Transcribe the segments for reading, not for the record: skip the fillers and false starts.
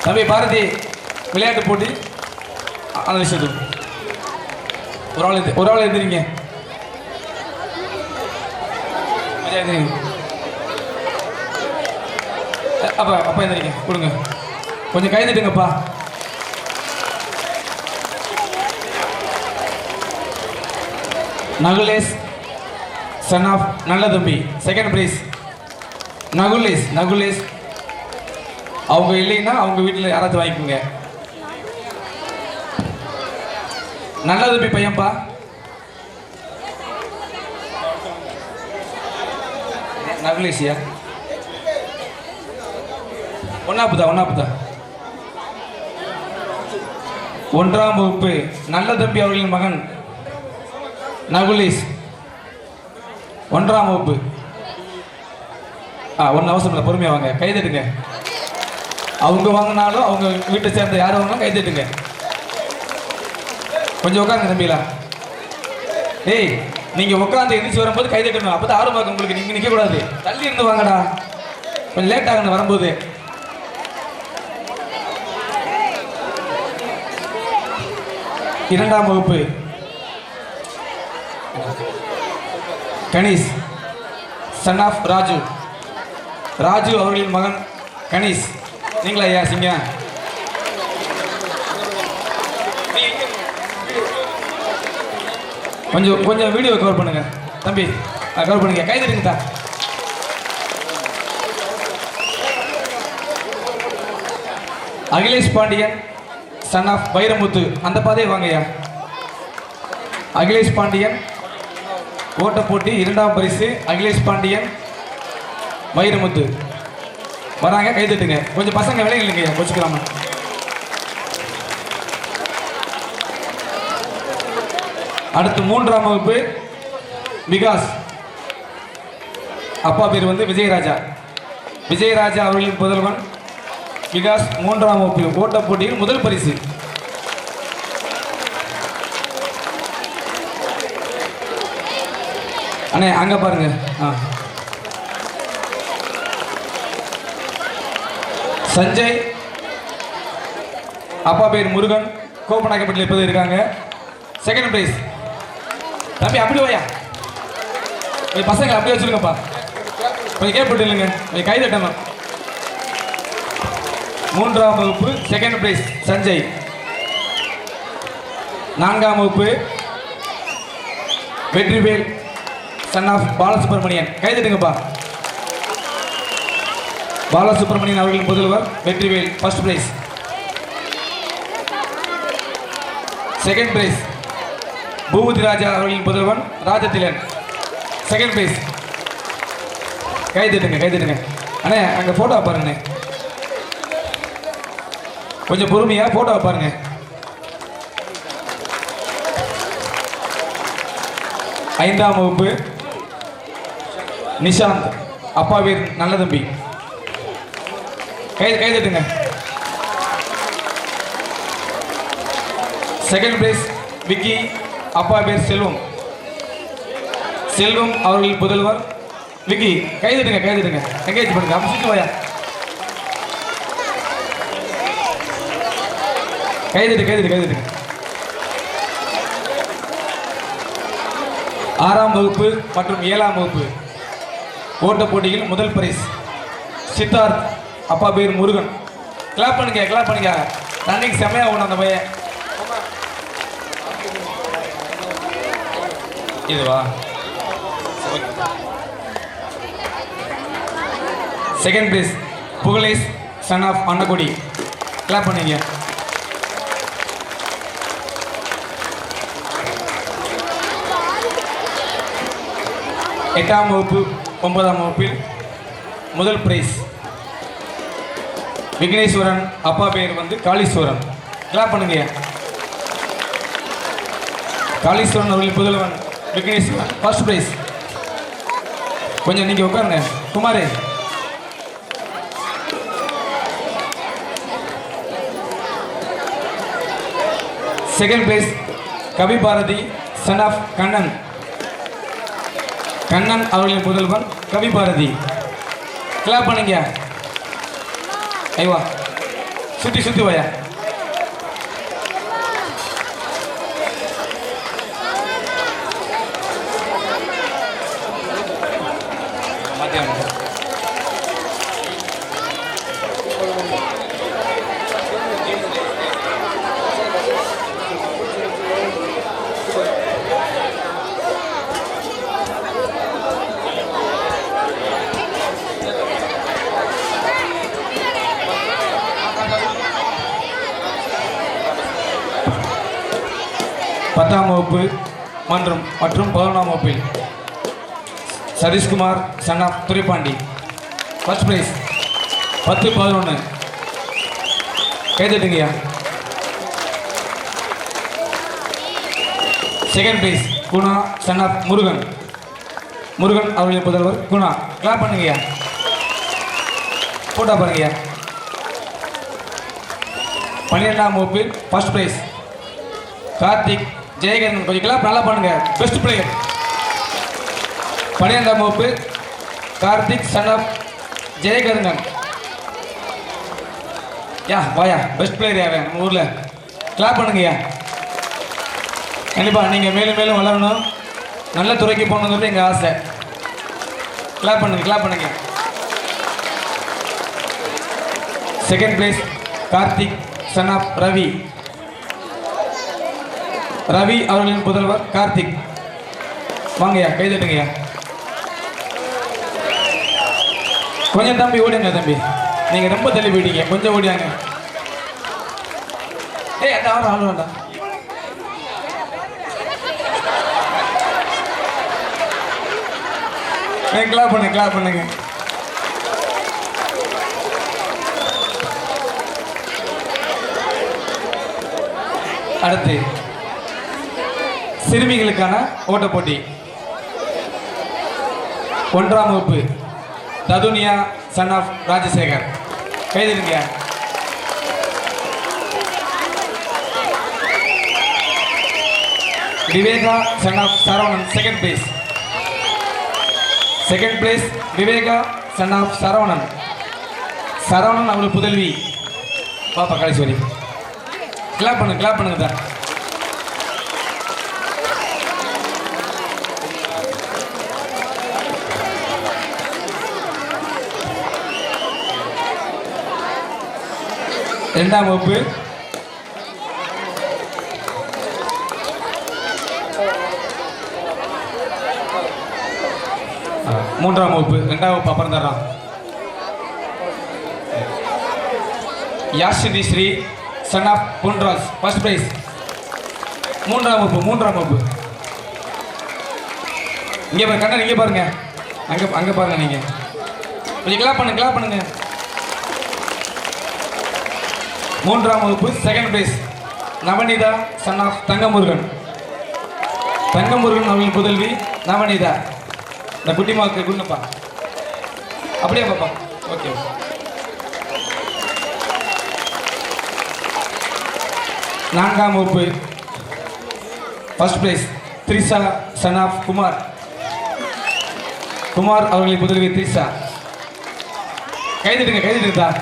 தம்பி பாரதி விளையாட்டு போட்டி அந்த விஷயத்து ஒரு ஆள் எழுந்திரிங்க. அப்பா அப்பா எழுந்திரிங்க கொடுங்க. கொஞ்சம் கை தட்டுங்கப்பா. நகுலேஷ் சன் ஆஃப் நல்ல தம்பி செகண்ட் பிரைஸ். நகுலேஷ் அவங்க இல்லைன்னா அவங்க வீட்டில் யாராச்சும் வாங்கிக்கோங்க. நல்ல தம்பி பையன்பா. நகுலேஷியா ஒன்னாப்புதா 1ஆம் வகுப்பு நல்ல தம்பி அவர்களின் மகன் நகுலேஷ் 1ஆம் வகுப்பு. ஒன்றும் அவசரம் இல்லை, பொறுமையாக வாங்க. கைதட்டுங்க. அவங்க வாங்கினாலும் அவங்க வீட்டை சேர்ந்த யார் வாங்கினாலும் கைதட்டுங்க. கொஞ்சம் உட்காருங்க தம்பிங்களா. ஏய் நீங்கள் உட்காந்து எந்திரிச்சு வரும்போது கைதட்டணும். அப்போ தான் ஆர்வம் உங்களுக்கு. நீங்கள் நிற்கக்கூடாது, தள்ளி இருந்து வாங்கடா. கொஞ்சம் லேட் ஆகணும் வரும்போது. இரண்டாம் வகுப்பு கணேஷ் சன் ஆஃப் ராஜு அவர்களின் மகன் கணேஷ். நீங்களா ஐயா சிங்க? கொஞ்சம் வீடியோ கவர் பண்ணுங்க தம்பி. கவர் பண்ணுங்க. கை தட்டுங்க தான். Akilesh Pandian son of Vairamuthu. அந்த பாதையை வாங்கய்யா. அகிலேஷ் பாண்டியன் ஓட்ட போட்டி 2ஆம் பரிசு. அகிலேஷ் பாண்டியன் வைரமுத்து வராங்க. கைதட்டுங்க. கொஞ்சம் பசங்க விலைங்க இல்லைங்கய்யா, வச்சுக்கலாமா? அடுத்து 3ஆம் வகுப்பு விகாஸ். அப்பா பேர் வந்து விஜயராஜா அவர்களின் புதல்வன் விகாஸ் 3ஆம் வகுப்பு ஓட்ட போட்டியில் முதல் பரிசு. அண்ணே அங்க பாருங்க. சஞ்சய் அப்பா பேர் முருகன் கோப்பநாயக்கப்பட்டில் இப்போது இருக்காங்க. Second prize. தம்பி அப்படி வாயா. பசங்க அப்படியே வச்சுருங்கப்பா. கொஞ்சம் கேட்பட்டு இல்லைங்க, கொஞ்சம் கை தட்டணும். 3ஆம் வகுப்பு செகண்ட் பிரைஸ் சஞ்சய். 4ஆம் வகுப்பு வெற்றிவேல் சன் ஆஃப் பாலசுப்ரமணியன். கை தட்டுங்கப்பா. பாலசுப்ரமணியன் அவர்களின் முதல்வர் Vetrivel first prize. Second prize Boopathi Raja அவர்களின் முதல்வன் ராஜதிலன் செகண்ட் பிரைஸ். கை தட்டுங்க. அண்ணே அங்கே ஃபோட்டோ பாருங்கண்ணே. கொஞ்சம் பொறுமையாக ஃபோட்டோ பாருங்க. ஐந்தாம் வகுப்பு நிஷாந்த் அப்பா பேர் நல்ல தம்பி. கை தட்டுங்க. செகண்ட் பிரைஸ் விக்கி அப்பா பேர் செல்வம் அவர்கள் புதல்வர் விக்கி. கை தட்டுங்க. என்கரேஜ் பண்ணுங்க. அப்படி வாயா. கை தட்டுங்க. 6ஆம் வகுப்பு மற்றும் 7ஆம் வகுப்பு ஓட்ட போட்டியில் முதல் பரிசு சித்தார்த் அப்பா பேர் முருகன். கிளாப் பண்ணுங்க. ரன்னிங் செம்மையா ஓடும் அந்த பையன். இதுவா second prize Pugazhesh son of Annakudi. Clap பண்ணீங்க. எட்டாம் வகுப்பு 9ஆம் வகுப்பில் முதல் பிரைஸ் விக்னேஸ்வரன் அப்பா பேர் வந்து காளீஸ்வரன். கிளாப் பண்ணுங்க. காளீஸ்வரன் அவர்களின் புதல்வன் விக்னேஸ்வரன் ஃபர்ஸ்ட் பிரைஸ். கொஞ்சம் நீங்க உட்காருங்க குமாரே. Second prize Kavi Bharathi son of Kannan அவர்களின் புதல்வன் கவி பாரதி. கிளாப் பண்ணுங்க. ஐவா சுத்தி சுத்தி வாயா. பத்தாம் வகுப்பு மற்றும் 11ஆம் வகுப்பில் Sathishkumar son of Duraipandi first prize 10-11 கைதட்டுங்கய்யா. Second prize Guna son of Murugan அவர்களின் புதல்வர் குணா. கிளாப் பண்ணுங்கய்யா. போட்டா பாருங்கய்யா. 12ஆம் வகுப்பில் ஃபர்ஸ்ட் பிரைஸ் கார்த்திக் ஜெயகரன். கொஞ்சம் கிளாப் நல்லா பண்ணுங்க. பெஸ்ட் பிளேயர் 12ஆம் வகுப்பு கார்த்திக் சன் ஆஃப் ஜெயகருங்கன். வாயா பெஸ்ட் பிளேயர் யாரு நம்ம ஊரில். கிளாப் பண்ணுங்கய்யா. கண்டிப்பாக நீங்கள் மேலும் மேலும் வளரணும், நல்ல துறைக்கு போகணுங்கிறது எங்கள் ஆசை. கிளாப் பண்ணுங்க. Second place Karthik son of Ravi அவர்களின் புதல்வர் கார்த்திக். வாங்கய்யா கைதட்டுங்கய்யா. கொஞ்சம் தம்பி ஓடுங்க தம்பி, நீங்க ரொம்ப தள்ளி போயிட்டீங்க, கொஞ்சம் ஓடியாங்க. அந்த ஆள் வேண்டாம். கிளாப் பண்ணுங்க. அடுத்து சிறுமிகளுக்கான ஓட்ட போட்டி 1ஆம் வகுப்பு ததுனியா சன் ஆஃப் ராஜசேகர். கைதிருங்க. Viveka son of Saravanan second place Viveka son of Saravanan அவர்கள் புதல்வி பாப்பா கடைசி. கிளாப் பண்ணுங்க தான். இரண்டாம் வகுப்பு மூன்றாம் வகுப்பு 2ஆம் வகுப்பு அப்புறம் தர்றான். Yashini Sri son of Ponraj first prize 3ஆம் வகுப்பு. இங்கே பாருங்க கண்ணன், இங்கே பாருங்க, அங்கே பாருங்க. நீங்கள் கொஞ்சம் கிளாப் பண்ணுங்க. 3ஆம் வகுப்பு second prize Navanitha son of Thangamurugan அவர்களின் புதல்வி நவனிதா. இந்த குட்டிமாவுக்கு குன்னப்பா அப்படியே பாப்பா. ஓகே. 4ஆம் வகுப்பு first prize Trisha son of Kumar அவர்களின் புதல்வி த்ரிஷா. கைதிடுங்க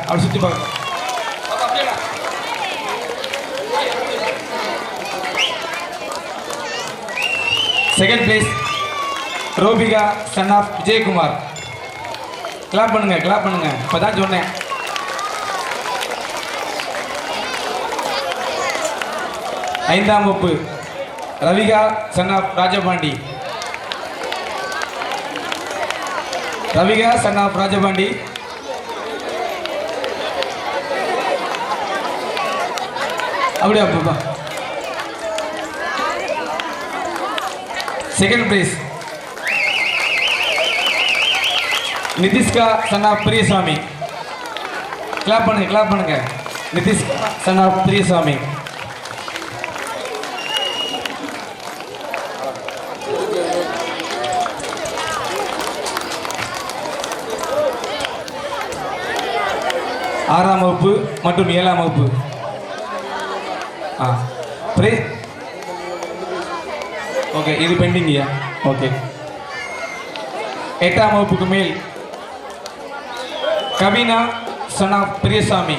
அப்படி சுற்றி பார்க்க. Second place Robika son of Vijayakumar. Clap பண்ணுங்க. இப்பதான் சொன்னேன். ஐந்தாம் வகுப்பு ரவிகா சன் ஆஃப் ராஜபாண்டி. அப்படியா பாப்பா. Second prize Nithishka son of Priyasamy. Clap பண்ணுங்க. Nithishka son of Priyasamy. ஆறாம் வகுப்பு மற்றும் 7ஆம் வகுப்பு. ஓகே, இது பெண்டிங்கய்யா. ஓகே. 8ஆம் வகுப்புக்கு மேல் கவினா சன் ஆஃப் பிரியசாமி.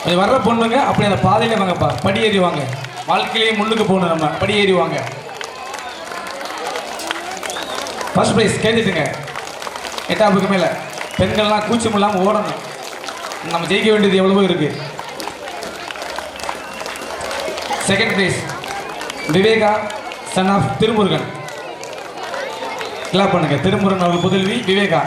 கொஞ்சம் வர்ற பொண்ணுங்க அப்படி அந்த பாதையில வாங்கப்பா, படி ஏறி வாங்க. வாழ்க்கையிலேயே முன்னுக்கு போகணும், நம்ம படி ஏறி வாங்க. ஃபர்ஸ்ட் ப்ரைஸ் கேட்டுட்டுங்க. 8ஆம் மேலே பெண்கள்லாம் கூச்சம் இல்லாமல் ஓடணும். நம்ம ஜெயிக்க வேண்டியது எவ்வளவோ இருக்கு. Second prize Viveka son of Thirumurugan. Clap பண்ணுங்க. திருமுருகன் அவர்கள் புதல்வி Viveka.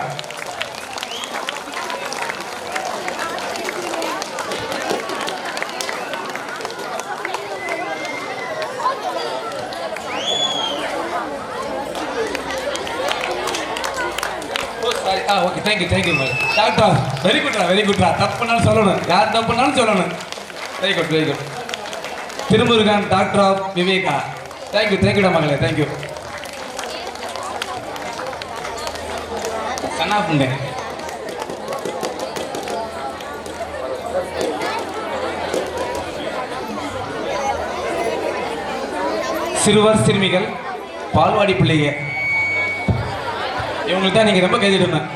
Okay, thank you doctor. Very குட்ரா. தப்புனாலும் சொல்லணும், யார் தப்புனாலும் சொல்லணும். Very good. Thirumurugan daughter of Viveka. தேங்க்யூடா மகளே, தேங்க்யூ. சன் ஆஃப் சிறுவர் சிறுமிகள் பால்வாடி பிள்ளைங்க, இவங்களுக்கு தான் நீங்க ரொம்ப கைதிடணும்.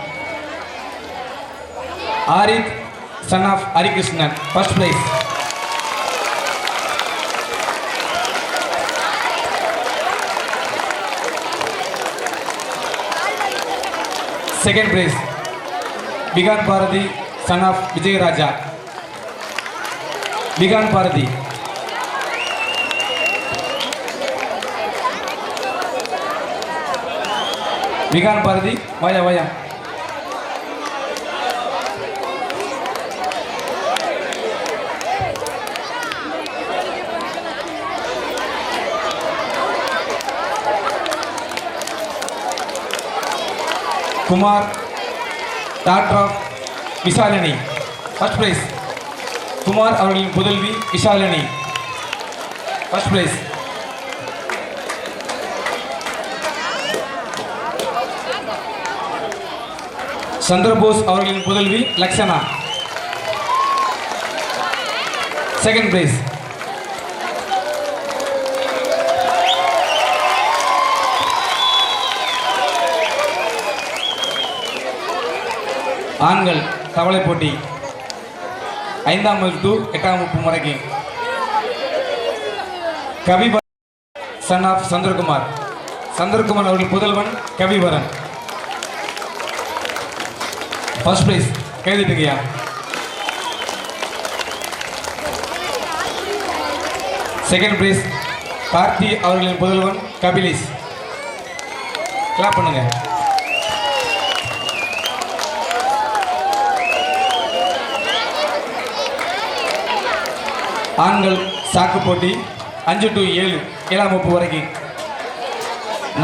Arith son of Harikrishnan first prize. Second prize Vihaan Bharathi son of Vijayaraja. Vihaan Bharathi. Vihaan Bharathi வாயா. Kumar daughter of Vishalini first prize. Kumar அவர்களின் புதல்வி விஷாலினி ஃபர்ஸ்ட் பிரைஸ். சந்திரபோஸ் அவர்களின் புதல்வி லக்ஷனா செகண்ட் பிரைஸ். ஆண்கள் தவளை போட்டி 5ஆம் வகுப்பு to 8ஆம் வகுப்பு வரைக்கும். கவிவரன் சன் ஆஃப் சந்திரகுமார் அவர்கள் புதல்வன் கவிவரன் ஃபர்ஸ்ட் பிரைஸ். கைதிட்டுங்கய்யா. செகண்ட் பிரைஸ் கார்த்தி அவர்களின் புதல்வன் கபிலேஷ். கிளாப் பண்ணுங்க. ஆண்கள் சாக்கு போட்டி 5 to 7 7ஆம் வகுப்பு வரைக்கும்.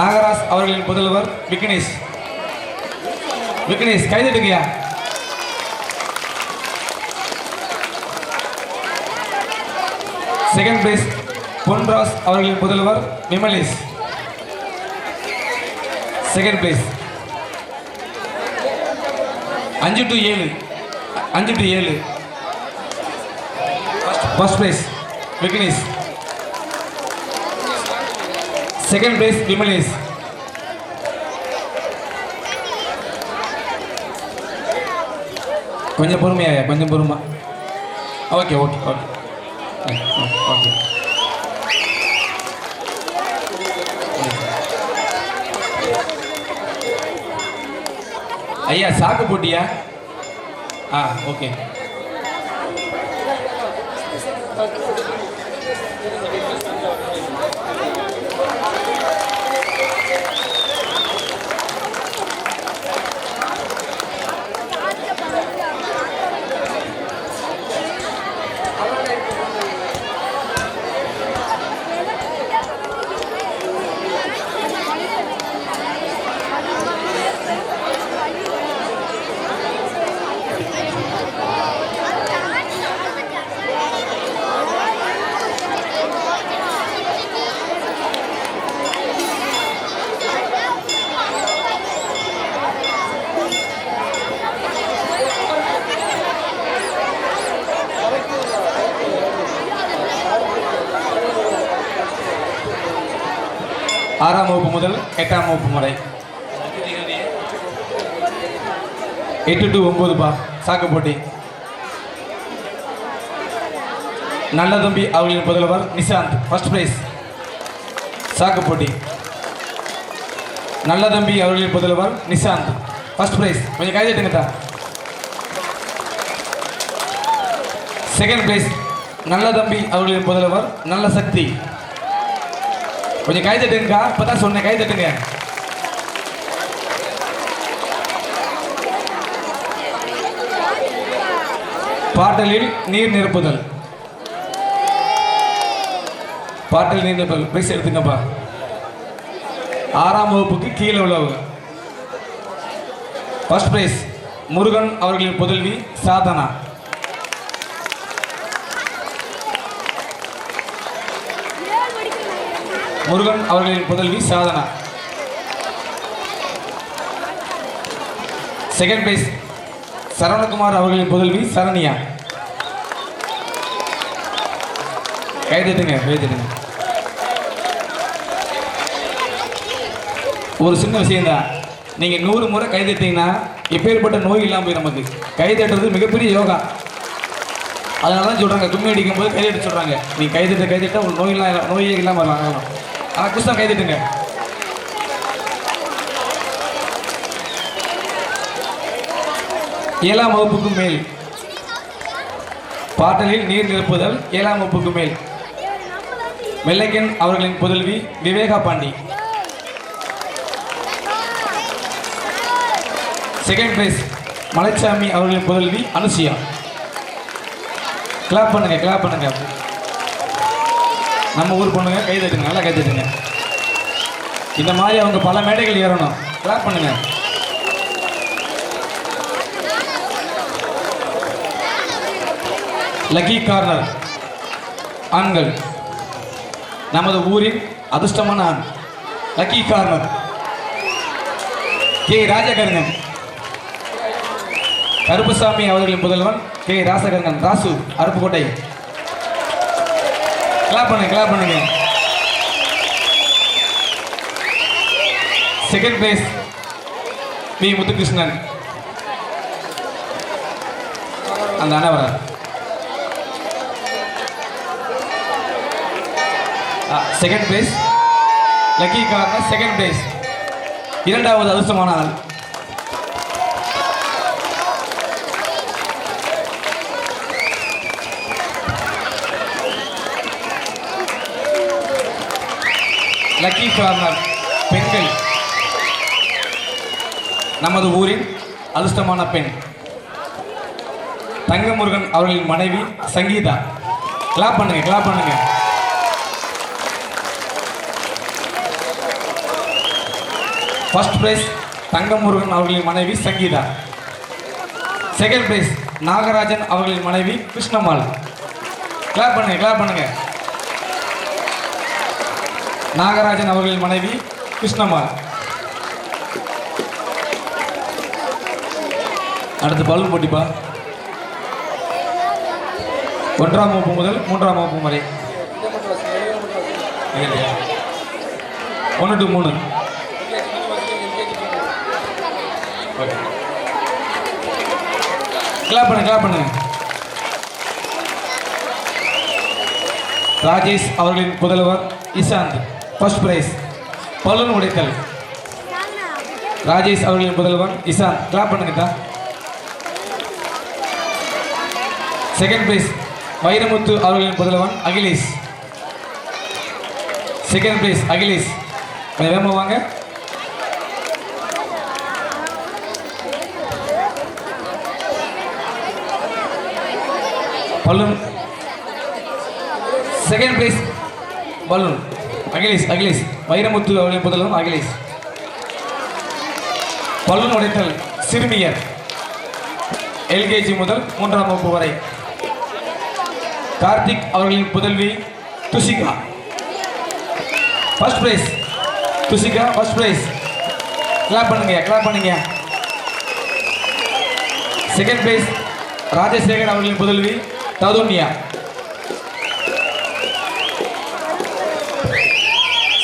நாகராஜ் அவர்களின் புதல்வர் விக்னேஷ். கைதிட்டுங்கய்யா. செகண்ட் பிரைஸ் பொன்ராஜ் அவர்களின் புதல்வர் Vimlesh. Second prize 5 to 7 first prize Vignesh. Second price Vimlesh. கொஞ்சம் பொறுமா. ஓகே. ஐயா சாக்கு போட்டியா? ஓகே. ஆறாம் வகுப்பு முதல் 8ஆம் வகுப்பு வரை 8 to 9 சாக்கு போட்டி. நல்ல தம்பி அவர்களின் புதல்வர் நிஷாந்த் ஃபர்ஸ்ட் பிரைஸ். சாக்கு போட்டி. நல்ல தம்பி அவர்களின் புதல்வர் நிஷாந்த் ஃபர்ஸ்ட் பிரைஸ். கொஞ்சம் கை தட்டுங்கத்தா. செகண்ட் பிரைஸ் நல்ல தம்பி அவர்களின் புதல்வர் நல்ல சக்தி. கொஞ்சம் கை தட்டுங்கக்கா. இப்பதான் சொன்னேன், கை தட்டுங்க. பாட்டலில் நீர் நிரப்புதல். பாட்டல் நீர் நிரப்புதல் பிரைஸ் எடுத்துங்கப்பா. 6ஆம் வகுப்புக்கு கீழே உள்ளவங்க. ஃபர்ஸ்ட் பிரைஸ் முருகன் அவர்களின் புதல்வி சாதனா. முருகன் அவர்களின் புதல்வி சாதனா. செகண்ட் பிரைஸ் சரவணகுமார் அவர்களின் புதல்வி சரண்யா. கைதட்டுங்க, கைதட்டுங்க. ஒரு சின்ன விஷயம்தான், நீங்க 100 முறை கைதட்டீங்கன்னா எப்பேற்பட்ட நோய் இல்லாமல் போய் நமக்கு. கைதட்டுறது மிகப்பெரிய யோகா. அதனால தான் சொல்றாங்க, கும்மி அடிக்கும் போது கைதட்ட சொல்றாங்க. நீ கைதட்ட உங்களுக்கு நோயே இல்லாமல் வரலாம். ஆனால் குஸ்தான் கைதட்டுங்க. ஏழாம் வகுப்புக்கு மேல் பாட்டலில் நீர் நிரப்புதல். 7ஆம் வகுப்புக்கு மேல் வெள்ளைக்கன் அவர்களின் புதல்வி விவேகா பாண்டி. செகண்ட் பிரைஸ் மலைச்சாமி அவர்களின் புதல்வி அனுசியா. கிளாப் பண்ணுங்க, கிளாப் பண்ணுங்க. நம்ம ஊர் பொண்ணுங்க கை தட்டுங்க, நல்லா கை தட்டுங்க. இந்த மாதிரி அவங்க பல மேடைகள் ஏறணும். கிளாப் பண்ணுங்க. லக்கி கார்னர் ஆண்கள். நமது ஊரின் அதிர்ஷ்டமான ஆண் lucky corner K Rajakarungan. Karuppusamy அவர்களின் புதல்வன் கே ராசகருங்கன் ராசு அருப்புக்கோட்டை. கிளாப் பண்ணுங்க, கிளாப் பண்ணுங்க. Second place V Muthukrishnan. அந்த அண்ணவரா. Second place lucky corner. Second place 2வது அதிர்ஷ்டமான ஆள் லக்கி கார்னர் பெண்கள். நமது ஊரின் அதிர்ஷ்டமான பெண் தங்கமுருகன் அவர்களின் மனைவி சங்கீதா. கிளாப் பண்ணுங்க, கிளாப் பண்ணுங்க. ஃபர்ஸ்ட் பிரைஸ் தங்கமுருகன் அவர்களின் மனைவி சங்கீதா. செகண்ட் பிரைஸ் நாகராஜன் அவர்களின் மனைவி கிருஷ்ணம்மாள். கிளாப் பண்ணுங்க, கிளாப் பண்ணுங்க. நாகராஜன் அவர்களின் மனைவி கிருஷ்ணம்மாள். அடுத்து பலூன் போட்டிப்பா. 1ஆம் வகுப்பு முதல் 3ஆம் வகுப்பு வரை 1 to 3. கிளாப் பண்ணுங்க, கிளாப் பண்ணுங்க. ராஜேஷ் அவர்களின் புதல்வர் இசாந்த் ஃபர்ஸ்ட் பிரைஸ் பலூன் உடைத்தல். ராஜேஷ் அவர்களின் புதல்வன் இசாந்த். கிளாப் பண்ணுங்க. செகண்ட் பிரைஸ் வைரமுத்து அவர்களின் புதல்வன் அகிலேஷ். Second prize Akhilesh. வேகமாக வாங்க. Balloon second prize balloon Akhilesh. Akhilesh Vairamuthu அவர்களின் புதல்வன் அகிலேஷ். பலூன் உடைத்தல் சிறுமியர் எல்கேஜி முதல் 3ஆம் வகுப்பு வரை. கார்த்திக் அவர்களின் புதல்வி Thushika. First prize Thushika first prize. Clap பண்ணுங்க, கிளாப் பண்ணுங்க. செகண்ட் பிரைஸ் ராஜசேகர் அவர்களின் புதல்வி ததுன்யா.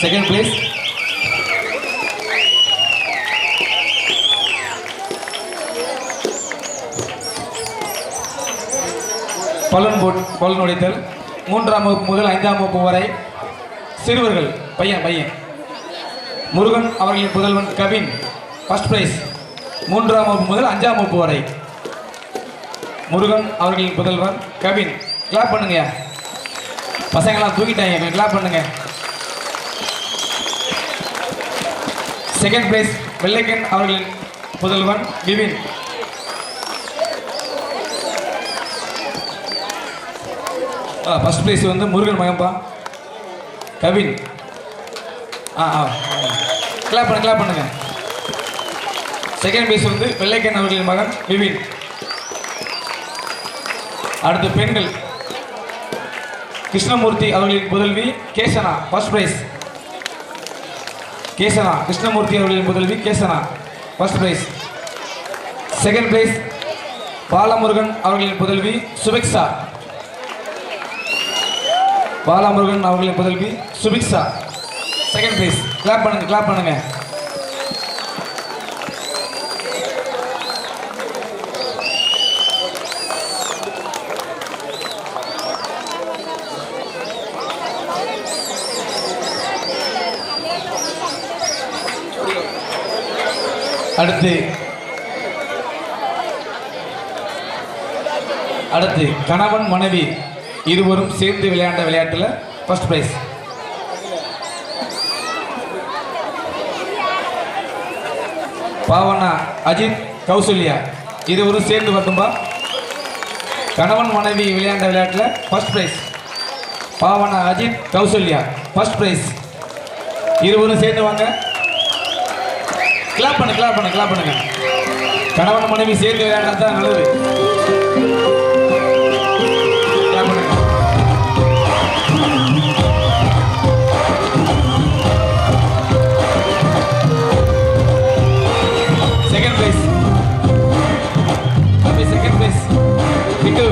செகண்ட் பிளேஸ் பலூன் உடைத்தல் 3ஆம் வகுப்பு முதல் 5ஆம் வகுப்பு வரை சிறுவர்கள் பையன் முருகன் அவர்களின் புதல்வன் கவின் ஃபர்ஸ்ட் பிரைஸ். 3ஆம் வகுப்பு முதல் 5ஆம் வகுப்பு வரை முருகன் அவர்களின் புதல்வன் கவின். கிளாப் பண்ணுங்க பசங்களாம் தூக்கிட்டாங்க, கிளாப் பண்ணுங்க. செகண்ட் பிரைஸ் வெள்ளைக்கன் அவர்களின் புதல்வன் விபின். ஃபர்ஸ்ட் பிரைஸ் வந்து முருகன் மகன்பா கவின். கிளாப் பண்ணுங்க. செகண்ட் பிரைஸ் வந்து வெள்ளைக்கன் அவர்களின் மகன் விபின். அடுத்து பெண்கள் கிருஷ்ணமூர்த்தி அவர்களின் புதல்வி கேசனா ஃபர்ஸ்ட் பிரைஸ். கேசனா கிருஷ்ணமூர்த்தி அவர்களின் புதல்வி Kesana first prize. Second prize Balamurugan அவர்களின் புதல்வி சுபிக்ஷா. பாலமுருகன் அவர்களின் புதல்வி சுபிக்ஷா செகண்ட் பிரைஸ். கிளாப் பண்ணுங்க. அடுத்து கணவன் மனைவி இருவரும் சேர்ந்து விளையாண்ட விளையாட்டுல ஃபர்ஸ்ட் பிரைஸ். பாவனா அஜித் கௌசல்யா இருவரும் சேர்ந்து வரட்டும்பா. கணவன் மனைவி விளையாண்ட விளையாட்டுல first prize. Bhavana Ajith Kausalya first prize. இருவரும் சேர்ந்து வாங்க. கிளாப் பண்ணுங்க. கணவன் மனைவி சேர்ந்து விளையாண்டா தான் நல்லது. கிளாப் பண்ணுங்க. செகண்ட் பிரைஸ் விட்டு.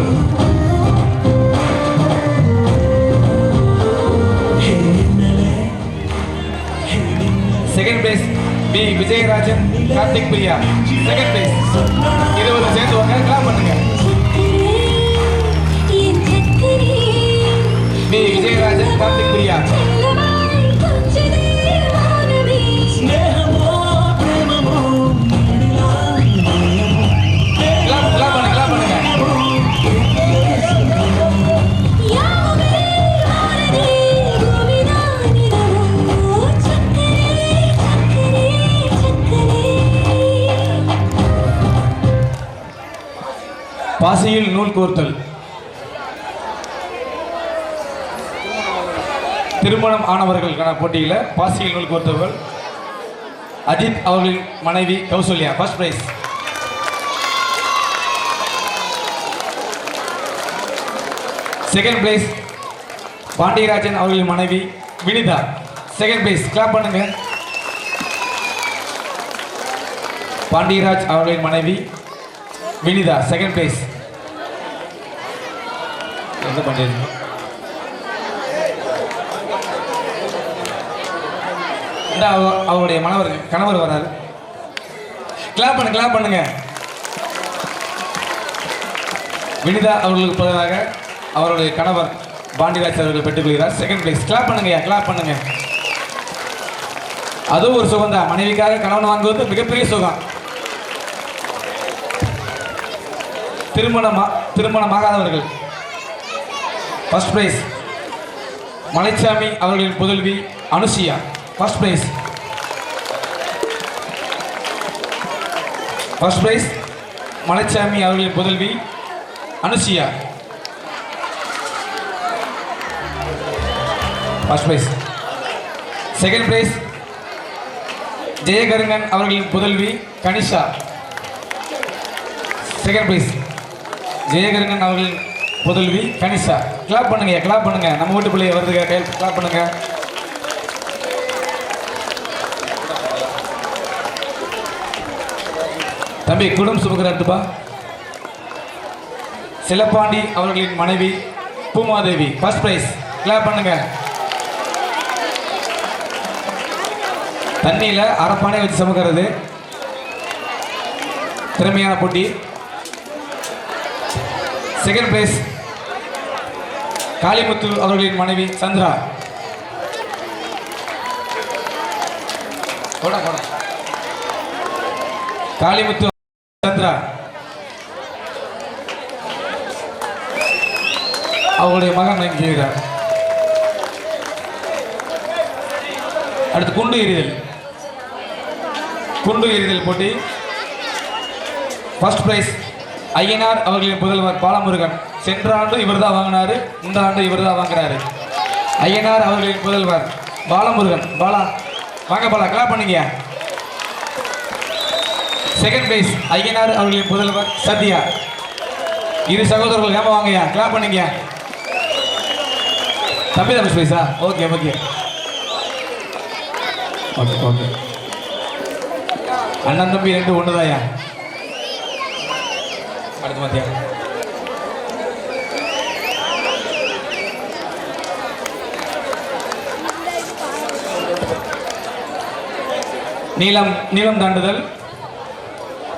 Second prize B Vijayarajan Karthik Priya second prize. இருவரும் சேர்ந்து வாங்க. கிளாப் பண்ணுங்க. பி விஜயராஜன் கார்த்திக் பிரியா. கிளாப் பண்ணுங்க. பாசியில் நூல் கோர்த்தல். திருமணம் ஆனவர்களுக்கான போட்டியில் பாசியில் நூல் கோர்த்தவர்கள் அஜித் அவர்களின் மனைவி Kausalya first prize. Second price Pandiarajan அவர்களின் மனைவி வினிதா செகண்ட் பிரைஸ். கிளாப் பண்ணுங்க. பாண்டியராஜ் அவர்களின் மனைவி வினிதா செகண்ட் பிரைஸ். என்ன பண்ணிருக்கீங்க? இந்த அவருடைய கணவர் வராரு. கிளாப் பண்ணுங்க. வினிதா அவர்களுக்கு பதிலாக அவருடைய கணவர் பாண்டியராஜ் அவர்கள் பெற்றுக்கொள்கிறார் செகண்ட் பிரைஸ். கிளாப் பண்ணுங்க. அதுவும் ஒரு சுகம் தான். மனைவிக்காக கணவன் வாங்குவது மிகப்பெரிய சுகம். திருமணமாகாதவர்கள் ஃபர்ஸ்ட் பிரைஸ் மலைச்சாமி அவர்களின் புதல்வி அனுஷியா ஃபர்ஸ்ட் பிரைஸ். மலைச்சாமி அவர்களின் புதல்வி Anushiya first prize. Second prize Jayakarungan அவர்களின் புதல்வி கனிஷா செகண்ட் பிரைஸ். ஜெயகருங்கன் அவர்களின் புதல்வி கனிஷா. கிளாப் பண்ணுங்க. நம்ம வீட்டு பிள்ளைய வருதுங்க. கையில் கிளாப் பண்ணுங்க. தம்பி குடும்பம் சுமக்கிறாருப்பா. சிலப்பாண்டி அவர்களின் மனைவி பூமாதேவி ஃபர்ஸ்ட் பிரைஸ். கிளாப் பண்ணுங்க. தண்ணியில் அரப்பானை வச்சு சமைக்கிறது திறமையான போட்டி. செகண்ட் பிரைஸ் காளிமுத்து அவர்களின் மனைவி சந்திரா. காளிமுத்து சந்திரா அவருடைய மகன் செய்கிறார். அடுத்து குண்டு எறிதல் போட்டி. ஃபர்ஸ்ட் பிரைஸ் ஐயனார் அவர்களின் புதல்வர் பாலமுருகன். சென்ற ஆண்டு இவர் தான் வாங்கினாரு, இந்த ஆண்டு இவர் தான் வாங்குறாரு. ஐயனார் அவர்களின் புதல்வர் பாலமுருகன். பாலா வாங்க, பாலா கிளாப் பண்ணீங்க. செகண்ட் பிரைஸ் ஐயனார் அவர்களின் புதல்வர் சத்யா. இரு சகோதரர்கள் ஏமா வாங்கயா, கிளாப் பண்ணீங்க. தம்பி தான் பிரைஸா? Okay okay okay okay. அண்ணன் தம்பி ரெண்டு ஒண்ணுதாயா. அடுத்து மத்தியா நீளம் தாண்டுதல்.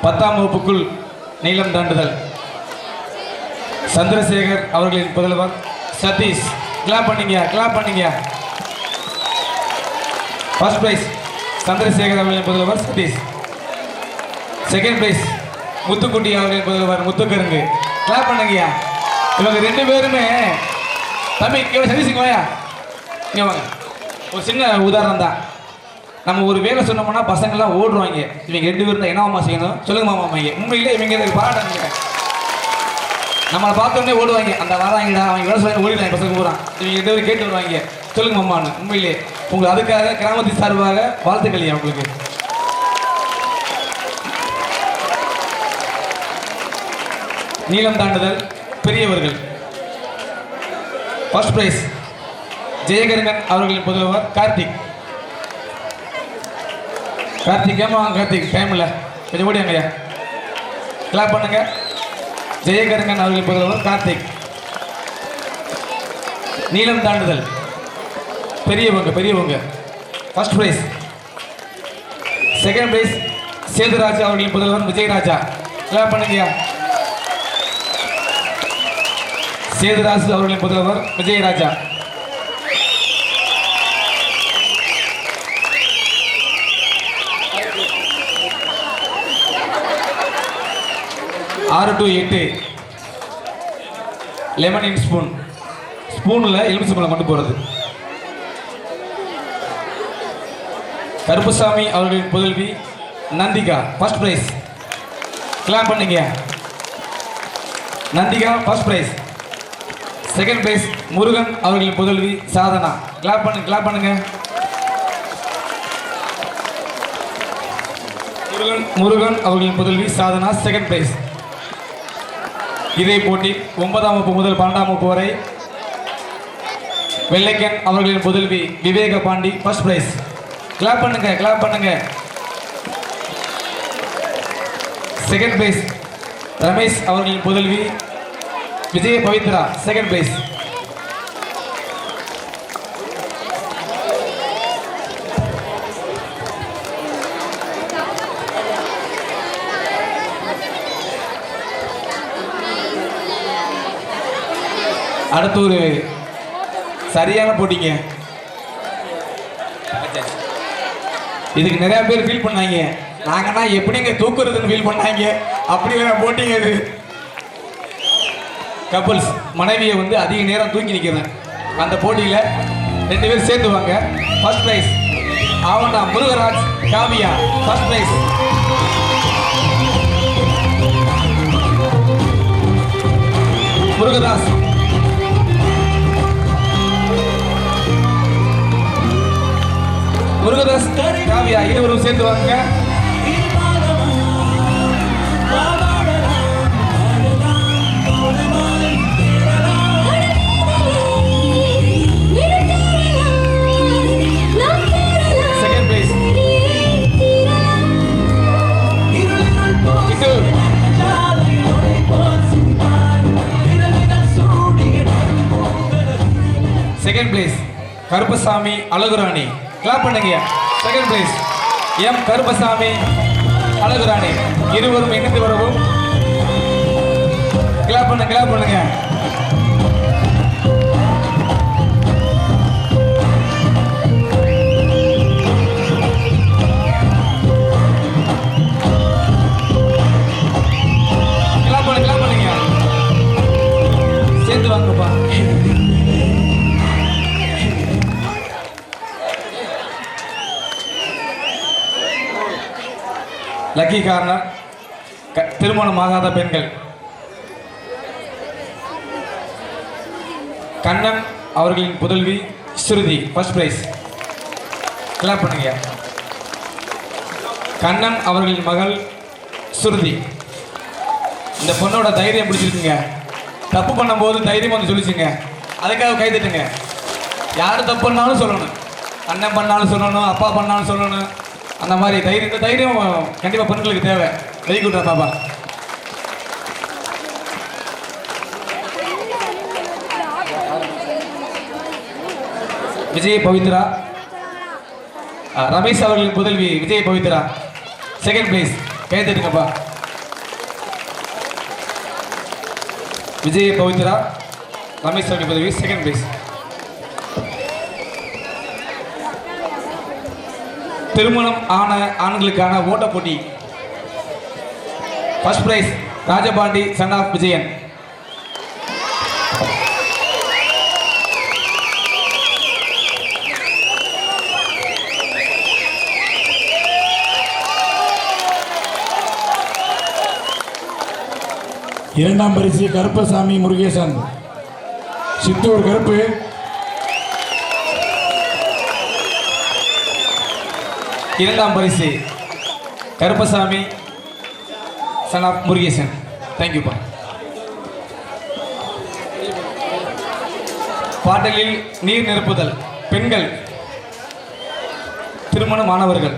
10ஆம் வகுப்புக்குள் நீளம் தாண்டுதல். சந்திரசேகர் அவர்களின் புதல்வர் சதீஷ். கிளாப் பண்ணீங்க. ஃபர்ஸ்ட் பிரைஸ் சந்திரசேகர் அவர்களின் புதல்வர் சதீஷ். செகண்ட் பிரைஸ் முத்துக்குட்டி அவர்களின் புதல்வர் முத்துக்கருங்கு. கிளாப் பண்ணுங்க. இவங்க ரெண்டு பேருமே தம்பி சதீஷுக்கு வாயா இங்க வாங்க. ஒரு சின்ன உதாரணம் தான். நம்ம ஒரு வேலை சொன்னோம்னா பசங்கள்லாம் ஓடுவாங்க. இவங்க ரெண்டு பேரும் தான் என்னவாமா செய்யணும் சொல்லுங்க மாமா. உண்மையிலே இவங்க பாராட்டாங்க. நம்மளை பார்த்தோன்னே ஓடுவாங்க. அந்த வராங்கடா அவங்க வேலை சொல்லி ஓடிடுவாங்க பசங்க போகிறான். இவங்க ரெண்டு பேரும் கேட்டு வருவாங்க சொல்லுங்க மாமான்னு. உண்மையிலே உங்களுக்கு அதுக்காக கிராமத்தின் சார்பாக வாழ்த்துக்கள் உங்களுக்கு. நீளம் தாண்டுதல் பெரியவர்கள். ஃபர்ஸ்ட் பிரைஸ் ஜெயகருங்கன் அவர்களின் புதல்வர் கார்த்திக். ஏமா கார்த்திக் டைம் இல்லை, கொஞ்சம் ஓடியாங்கய்யா. கிளாப் பண்ணுங்க. ஜெயகருங்கன் அவர்களின் புதல்வர் கார்த்திக். நீளம் தாண்டுதல் பெரியவங்க. First prize. Second price Sethuraja அவர்களின் புதல்வர் விஜயராஜா. கிளாப் பண்ணுங்கய்யா. சேதுராஜ் அவர்களின் புதல்வர் விஜயராஜா. ஆறு டு 8 லெமன் இன் ஸ்பூனில் எலுமிச்சம்பழம் கொண்டு போகிறது. கருப்புசாமி அவர்களின் புதல்வி நந்திகா. First prize. கிளாப் பண்ணீங்க. Nandika first prize. Second price Murugan அவர்களின் புதல்வி சாதனா. கிளாப் பண்ணுங்க. முருகன் அவர்களின் புதல்வி சாதனா செகண்ட் பிரைஸ். இதே போட்டி 9ஆம் வகுப்பு முதல் 12ஆம் வகுப்பு வரை வெள்ளைக்கன் அவர்களின் புதல்வி விவேக பாண்டி ஃபர்ஸ்ட் பிரைஸ். கிளாப் பண்ணுங்க. செகண்ட் பிரைஸ் ரமேஷ் அவர்களின் புதல்வி விஜய பவித்ரா செகண்ட் பிரைஸ். அடுத்து ஒரு சரியான போட்டிங்க. இதுக்கு நிறைய பேர் ஃபீல் பண்ணாங்க. நாங்கன்னா எப்படிங்க தூக்குறதுன்னு ஃபீல் பண்ணாங்க. அப்படி வேற போட்டிங்க இது. கப்புள்ஸ் மனைவியை வந்து அதிக நேரம் தூக்கி நிற்கிறேன். அந்த போட்டியில் 2 பேர் சேர்ந்து வாங்க. ஃபர்ஸ்ட் பிரைஸ் ஆவண்ணா முருகராஜ் காவியா. First prize. முருகதாஸ் காவியா இருவரும் சேர்ந்து வாங்க. Second prize second place Karuppasamy Azhagurani. Clap பண்ணுங்க. Second place M Karuppasamy Azhagurani. இருவரும் இணைந்து வரவும். கிளாப் பண்ணுங்க. வாங்கப்பா. லக்கி கார்னர் திருமணமாகாத பெண்கள் கண்ணன் அவர்களின் புதல்வி ஸ்ருதி ஃபர்ஸ்ட் பிரைஸ். கிளாப் பண்ணுங்க. கண்ணன் அவர்களின் மகள் ஸ்ருதி. இந்த பொண்ணோட தைரியம் பிடிச்சிருக்குங்க. தப்பு பண்ணும்போது தைரியம் வந்து சொல்லிச்சுங்க. அதுக்காக கை தட்டுங்க. யார் தப்பு பண்ணாலும் சொல்லணும். அண்ணன் பண்ணாலும் சொல்லணும், அப்பா பண்ணாலும் சொல்லணும். அந்த மாதிரி தைரியம், இந்த தைரியம் கண்டிப்பாக பெண்களுக்கு தேவை. வெரி குட் பாப்பா. விஜய் பவித்ரா, ரமேஷ் அவர்களின் புதல்வி விஜய் பவித்ரா செகண்ட் பிளேஸ். கை தட்டுங்கப்பா. விஜய் பவித்ரா, ரமேஷ் அவர்களின் புதல்வி செகண்ட் பிளேஸ். திருமணம் ஆன ஆண்களுக்கான ஓட்ட போட்டி first prize Rajapandi son of Vijayan. இரண்டாம் பரிசு கருப்பசாமி முருகேசன், சித்தூர் கருப்பு. இரண்டாம் பரிசு கருப்பசாமி சன் ஆஃப் முருகேசன். தேங்க்யூப்பா. பாட்டலில் நீர் நிரப்புதல் பெண்கள் திருமணமானவர்கள்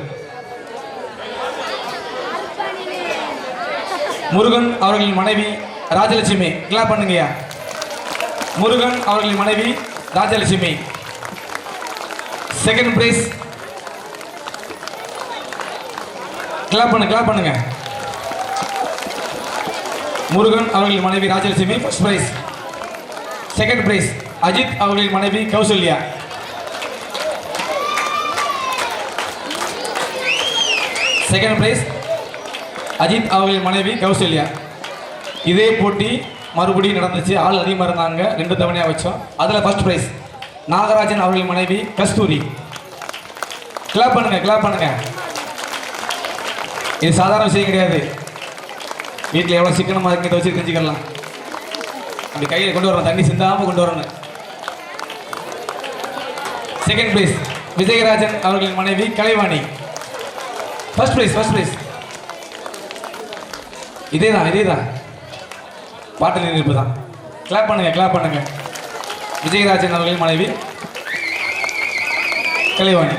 முருகன் அவர்களின் மனைவி ராஜலட்சுமி. கிளாப் பண்ணுங்கய்யா. முருகன் அவர்களின் மனைவி ராஜலட்சுமி செகண்ட் பிரைஸ். கிளாப் பண்ணுங்க. முருகன் அவர்களின் மனைவி Rajalakshmi first prize. Second prize Ajith அவர்களின் மனைவி கௌசல்யா. செகண்ட் பிரைஸ் அஜித் அவர்களின் மனைவி கௌசல்யா. இதே போட்டி மறுபடியும் நடந்துச்சு. ஆள் அதிகமாக இருந்தாங்க. 2 தவணையாக வச்சோம். அதில் ஃபர்ஸ்ட் பிரைஸ் நாகராஜன் அவர்களின் மனைவி கஸ்தூரி. கிளாப் பண்ணுங்க. இது சாதாரண விஷயம் கிடையாது. வீட்டில் எவ்வளோ சிக்கனமாக இருக்கு வச்சு தெரிஞ்சுக்கலாம். அப்படி கையில் கொண்டு வரணும், தண்ணி சிந்தாமல் கொண்டு வரணும். செகண்ட் பிரைஸ் விஜயராஜன் அவர்களின் மனைவி கலைவாணி. ஃபர்ஸ்ட் பிரைஸ் இதேதான் பாட்டு நினைப்பு தான். கிளாப் பண்ணுங்க. விஜயராஜன் அவர்களின் மனைவி கலைவாணி.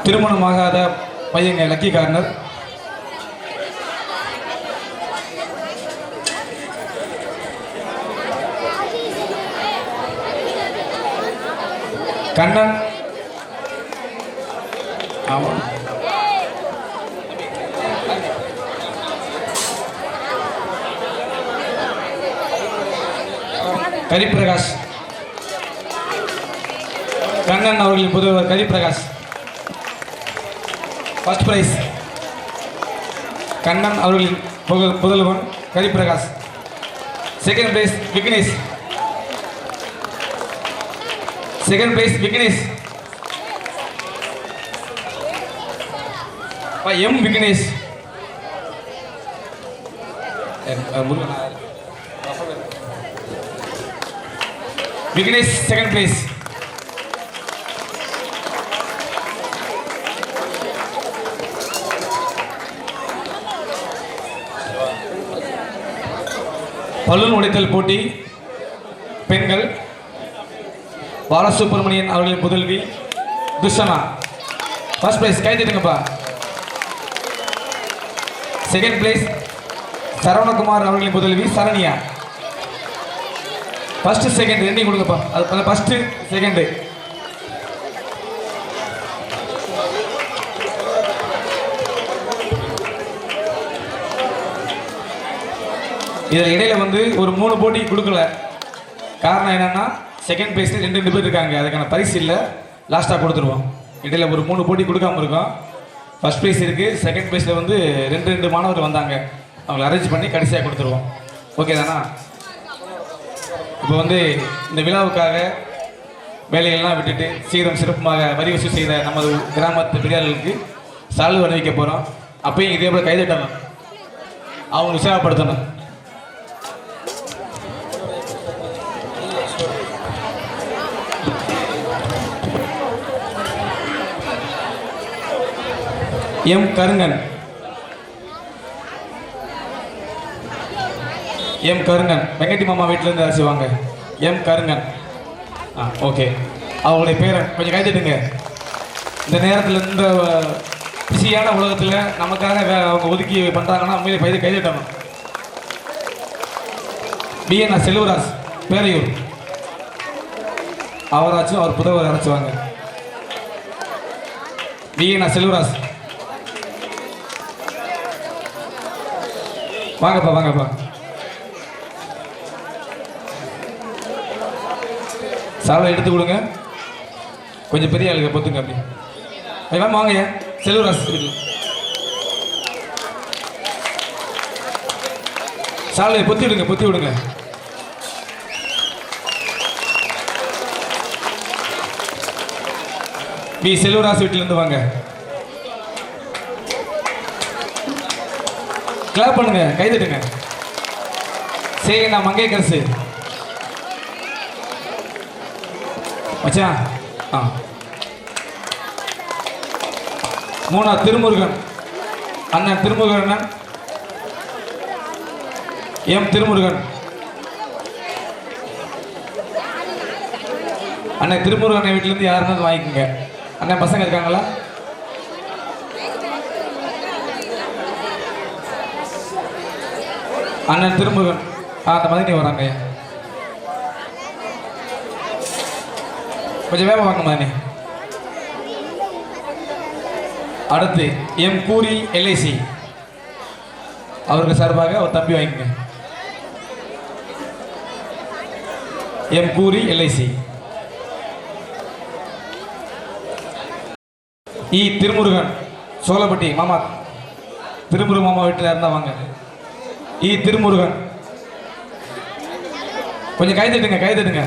திருமணமாகாத பையங்க லக்கி கார்னர் கண்ணன். ஆமா கரிபிரகாஷ். கண்ணன் அவர்களின் புதல்வர் கரிபிரகாஷ் ஃபர்ஸ்ட் பிரைஸ். கண்ணன் அவர்களின் புதல்வன் Kariprakash. Second prize Vignesh. Second prize Vignesh. M Vignesh. Vignesh second prize. Balloon உடைத்தல் போட்டி பெண்கள் பாலசுப்ரமணியன் அவர்களின் புதல்வி துஷனா ஃபர்ஸ்ட் பிரைஸ். கை தட்டுங்கப்பா. செகண்ட் பிரைஸ் சரவணகுமார் அவர்களின் புதல்வி சரண்யா. ஃபர்ஸ்ட் செகண்ட் ரெண்டையும் கொடுங்கப்பா. அது ஃபர்ஸ்ட் செகண்ட். இதில் இடையில ஒரு 3 போட்டி கொடுக்கல. காரணம் என்னன்னா செகண்ட் பிரைஸ்ல 2 பேர் இருக்காங்க. அதுக்கான பரிசு இல்லை. லாஸ்ட்டாக கொடுத்துருவோம். இடையில ஒரு 3 போட்டி கொடுக்காம இருக்கோம். ஃபர்ஸ்ட் ப்ரைஸ் இருக்குது, செகண்ட் ப்ரைஸில் வந்து 2 மாணவர் வந்தாங்க, அவங்களை அரேஞ்ச் பண்ணி கடைசியாக கொடுத்துருவோம். ஓகே தானா? இப்போ வந்து இந்த விழாவுக்காக வேலைகள்லாம் விட்டுட்டு சீரம் சிறப்புமாக வரி வசூல் செய்த நமது கிராமத்து பெரியார்களுக்கு சால்வு அணிவிக்க போகிறோம். அப்பயும் இதே போல் கைதட்டணும், அவங்க உற்சாகப்படுத்தணும். எம் கருங்கன், எம் கருங்கன் வெங்கட்டி மாமா வீட்டிலேருந்து அழைச்சிவாங்க. எம் கருங்கன். ஓகே, அவங்களுடைய பேரை கொஞ்சம் கைதட்டுங்க. இந்த நேரத்தில் இந்த பிஸியான உலகத்தில் நமக்காக அவங்க ஒதுக்கி பண்ணுறாங்கன்னா உண்மையிலே பயிர் கைதட்டணும். பிஎன்ஆர் செல்வராஜ் பேரையூர், அவராச்சும் அவர் புதவர் அழைச்சுவாங்க. பிஎன்ஆர் செல்வராஜ் வாங்கப்பா வாங்கப்பா. சாலை எடுத்து கொடுங்க, கொஞ்சம் பெரிய ஆளுங்க பொத்துங்க அப்படி. மேம் வாங்க செல்வராஜ் சாலையை பொத்தி விடுங்க, பொத்தி விடுங்க. பி செல்வராஜ் வீட்டிலேருந்து வாங்க. கிளாப் பண்ணுங்க, கைதட்டுங்க. சேகனா மங்கையரசு மச்சான். மூணா திருமுருகன் அண்ணன், திருமுருகன் அண்ணன், எம் திருமுருகன் அண்ணன். திருமுருகன் வீட்டிலேருந்து யாருன்னு வாங்கிக்கோங்க. அண்ணன் பசங்க இருக்காங்களா? அண்ணன் திருமுருகன் அந்த மாதிரி வராங்க. கொஞ்சம் வேகம் வாங்க மாதிரி. அடுத்து எம் கூரி எல்ஐசி, அவருக்கு சார்பாக அவர் தம்பி வாங்கிக்கங்க. M Koori LIC. E Thirumurugan Chozhappatti மாமா, திருமுருகன் மாமா வீட்டில் இருந்தால் வாங்க. இ திருமுருகன் கொஞ்சம் கைதட்டுங்க, கைதட்டுங்க,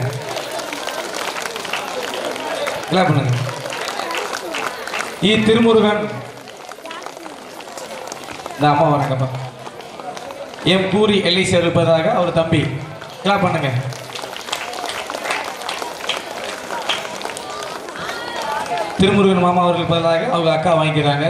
கிளாப் பண்ணுங்க. இ திருமுருகன் இந்த அம்மா வராங்கப்பா. எம் பூரி எல்ஐசி இருப்பதாக அவர் தம்பி, கிளாப் பண்ணுங்க. திருமுருகன் மாமா அவர்கள் பதிலாக அவங்க அக்கா வாங்கிக்கிறாங்க.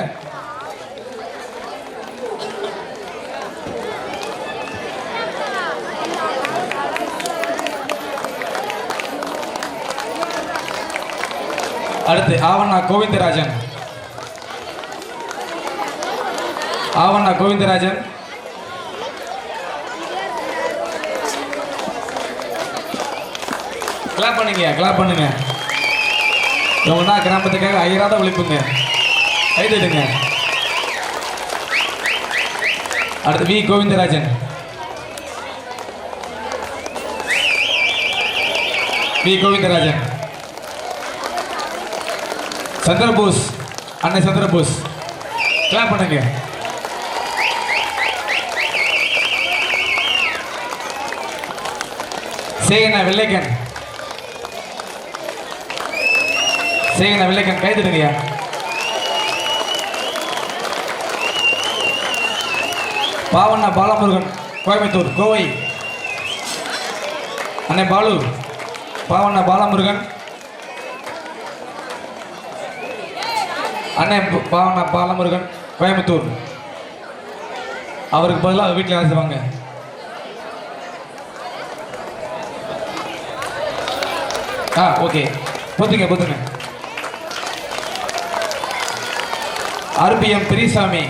அடுத்து ஆவண்ணா கோவிந்தராஜன், ஆவண்ணா கோவிந்தராஜன் கிளாப் பண்ணுங்க, கிளாப் பண்ணுங்க. இவங்க தான் கிராமத்துக்காக ஐயராத உழைப்புங்க, கைதட்டுங்க. அடுத்து வி கோவிந்தராஜன், வி கோவிந்தராஜன். சந்திரபோஸ் அண்ணன், சந்திரபோஸ் கிளாப் பண்ணுங்க. சேகனா வெள்ளைக்கன், சேகனா வெள்ளைக்கன் கைதட்டுங்கய்யா. பாவண்ணா பாலமுருகன் கோயம்புத்தூர் கோவை அண்ணே பாலு, பாவண்ணா பாலமுருகன் அண்ணே, பாவண்ணா பாலமுருகன் கோயம்புத்தூர். அவருக்கு பதிலாக வீட்டில் வேலை செய்வாங்க. ஓகே, பொத்துங்க பொத்துங்க. RPM Periyasamy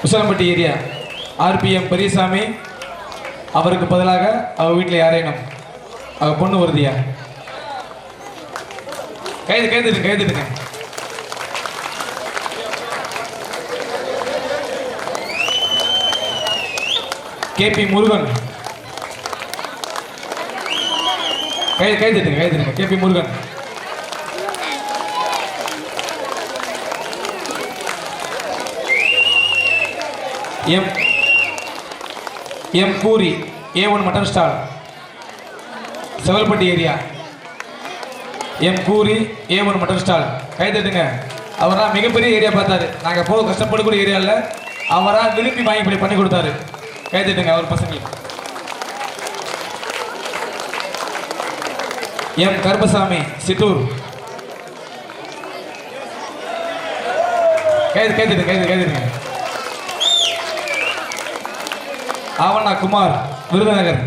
Usilampatti area, RPM Periyasamy அவருக்கு பதிலாக அவர் வீட்டில் யாரேனும் அவர் பொண்ணு வருதியா, கைதுங்க கைதுங்க. கேபி முருகன் கைதுங்க KP Murugan. M M Koori A1 mutton stall Sevalpatti area. M Koori A1 mutton stall கை தட்டுங்க. அவரா மிகப்பெரிய ஏரியா பார்த்தாரு. நாங்கள் போக கஷ்டப்படக்கூடிய ஏரியாவில் அவரா விரும்பி வாங்கி இப்படி பண்ணி கொடுத்தாரு. கை தட்டுங்க அவர் பசங்களுக்கு. எம் கருப்பசாமி சித்தூர் கைதுங்க. ஆவண்ணா குமார் விருதுநகர்.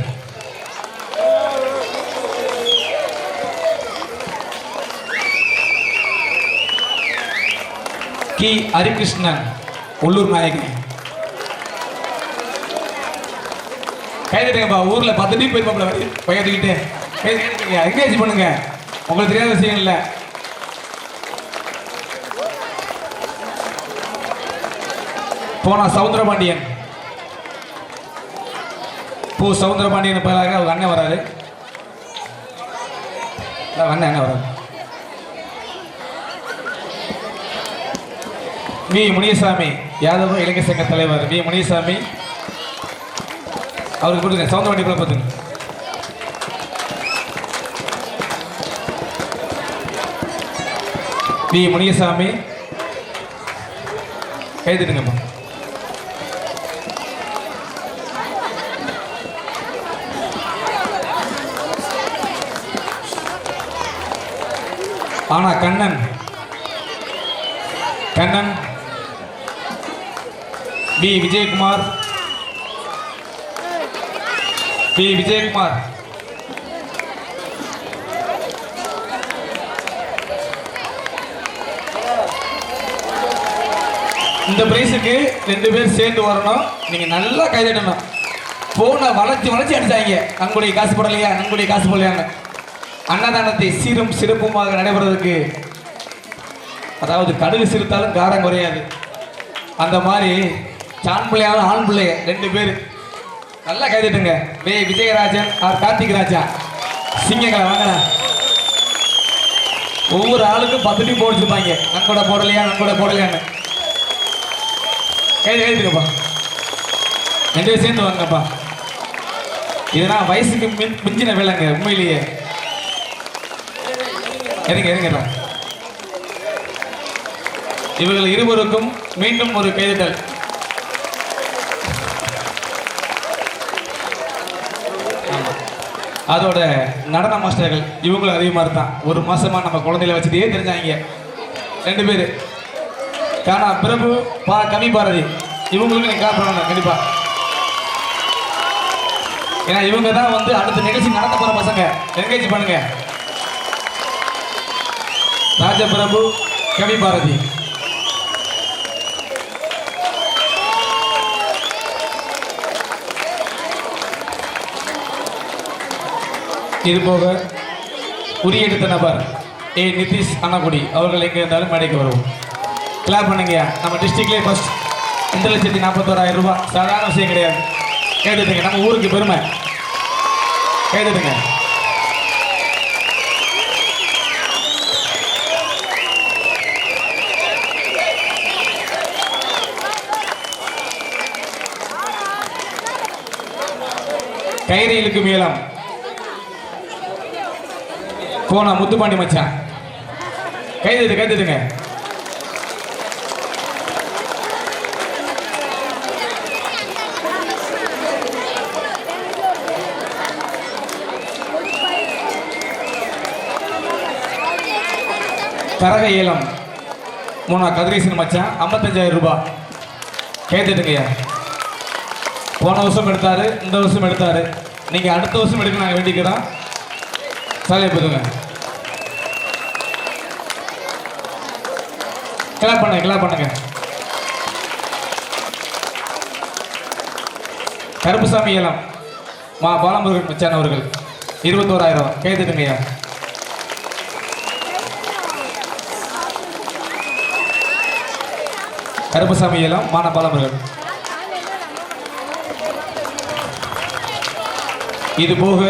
கி ஹரிகிருஷ்ணன் உள்ளூர் நாயகன். கைதுட்டுங்கப்பா. ஊர்ல 10 டீம் போயிருப்பாப்ல பையத்துக்கிட்டே. என்கரேஜ் பண்ணுங்க. உங்களுக்கு தெரியாத விஷயம் இல்லை. போனா சவுந்தரபாண்டியன் சவுந்தரபாண்டியன் பேராக அவங்க அண்ணன் வராரு. அண்ணன் வராரு. வி முனியசாமி யாதவ இளைஞர் சங்க தலைவர் வி முனியசாமி அவருக்கு கொடுங்க. சவுந்தரபாண்டியன் பார்த்துங்க. வி முனியசாமி கைதுட்டுங்கம்மா. ஆனா கண்ணன் பி விஜயகுமார் இந்த பிரைஸுக்கு 2 பேர் சேர்ந்து வரணும். நீங்க நல்லா கைதட்டணும். போன வளைச்சு அடிச்சாங்க. நன்கொடை காசு போடலையாங்க. அன்னதானத்தை சீரும் சிறப்புமாக நடைபெறதுக்கு, அதாவது கடுகு சிறுத்தாலும் காரம் குறையாது. அந்த மாதிரி ஆண் பிள்ளையாலும் ஆண் பிள்ளைய 2 பேர் நல்லா கைதட்டுங்க. விஜயராஜன் ஆர் கார்த்திக் ராஜா சிங்கங்களை வாங்கினா ஒவ்வொரு ஆளுக்கும் 10 டீம் போட்டுருப்பாங்க. நன்கொடை போடலையான்னு கைதுங்கப்பா. 2 பேர் சேர்ந்து வாங்கப்பா. இதெல்லாம் வயசுக்கு மிஞ்சின வேலைங்க. உண்மையிலேயே இருங்க. இவர்கள் இருவருக்கும் மீண்டும் ஒரு கைதட்டல். அதோட நடன மாஸ்டர்கள் இவங்களும் அதே மாதிரி தான். 1 மாசமா நம்ம குழந்தையில வச்சுட்டே தெரிஞ்சாங்க. 2 பேர் காணா பிரபு கவி பாரதி. இவங்களுக்கு நீங்க காப்பணும் கண்டிப்பா. ஏன்னா இவங்க தான் அடுத்த நிகழ்ச்சி நடத்த போற பசங்க. என்கரேஜ் பண்ணுங்க. ராஜபிரபு கவி பாரதி. இது போக உரியெடுத்த நபர் நிதிஷ் அண்ணாக்குடி அவர்கள் எங்கே இருந்தாலும் மேடைக்கு வருவோம். கிளாப் பண்ணுங்க. நம்ம டிஸ்ட்ரிக்ட்லேயே ஃபர்ஸ்ட் 2,41,000 ரூபாய் சாதாரண விஷயம் கிடையாது. கேட்டுட்டுங்க. நம்ம ஊருக்கு பெருமை. கேட்டுட்டுங்க. கைரியிலுக்கு மேலம் போனா முத்துப்பாண்டி மச்சான். கைதுங்க. கரக ஏலம் மூணா கதிரேசன் மச்சான் 55,000 ரூபாய். கைதுங்கய்யா. போன வருஷம் எடுத்தாரு, இந்த வருஷம் எடுத்தாரு. நீங்க அடுத்த வருஷம் எடுக்க நாங்கள் வேண்டிக்கிறோம். சாலையை போதுங்க. கிளாப் பண்ணுங்க. கருப்புசாமி ஏலம் பாலமுருகன் மச்சான் அவர்கள் 21,000. கைதுங்கய்யா. கருப்புசாமி ஏலம் பாலமுருகன். இது போக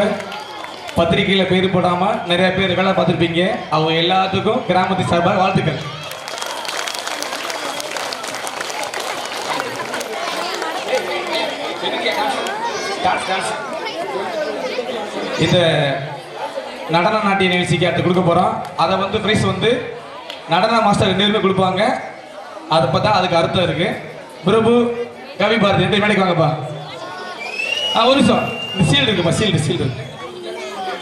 பத்திரிகையில் பேர் போடாமல் நிறைய பேர் வேலை பார்த்துருப்பீங்க. அவங்க எல்லாத்துக்கும் கிராமத்து சார்பாக வாழ்த்துக்கள். இந்த நடன நாட்டிய நிகழ்ச்சிக்கு அடுத்து கொடுக்க போகிறோம். அதை வந்து ப்ரைஸ் வந்து நடன மாஸ்டர் 2 பேருமே கொடுப்பாங்க. அதை பார்த்தா அதுக்கு அர்த்தம் இருக்கு. பிரபு கவி பாரதி 2 மேடைக்கு வாங்கப்பா. ஒரு நிமிஷம், இந்த சீல்டு இருக்குப்பா, சீல்டு இருக்கு.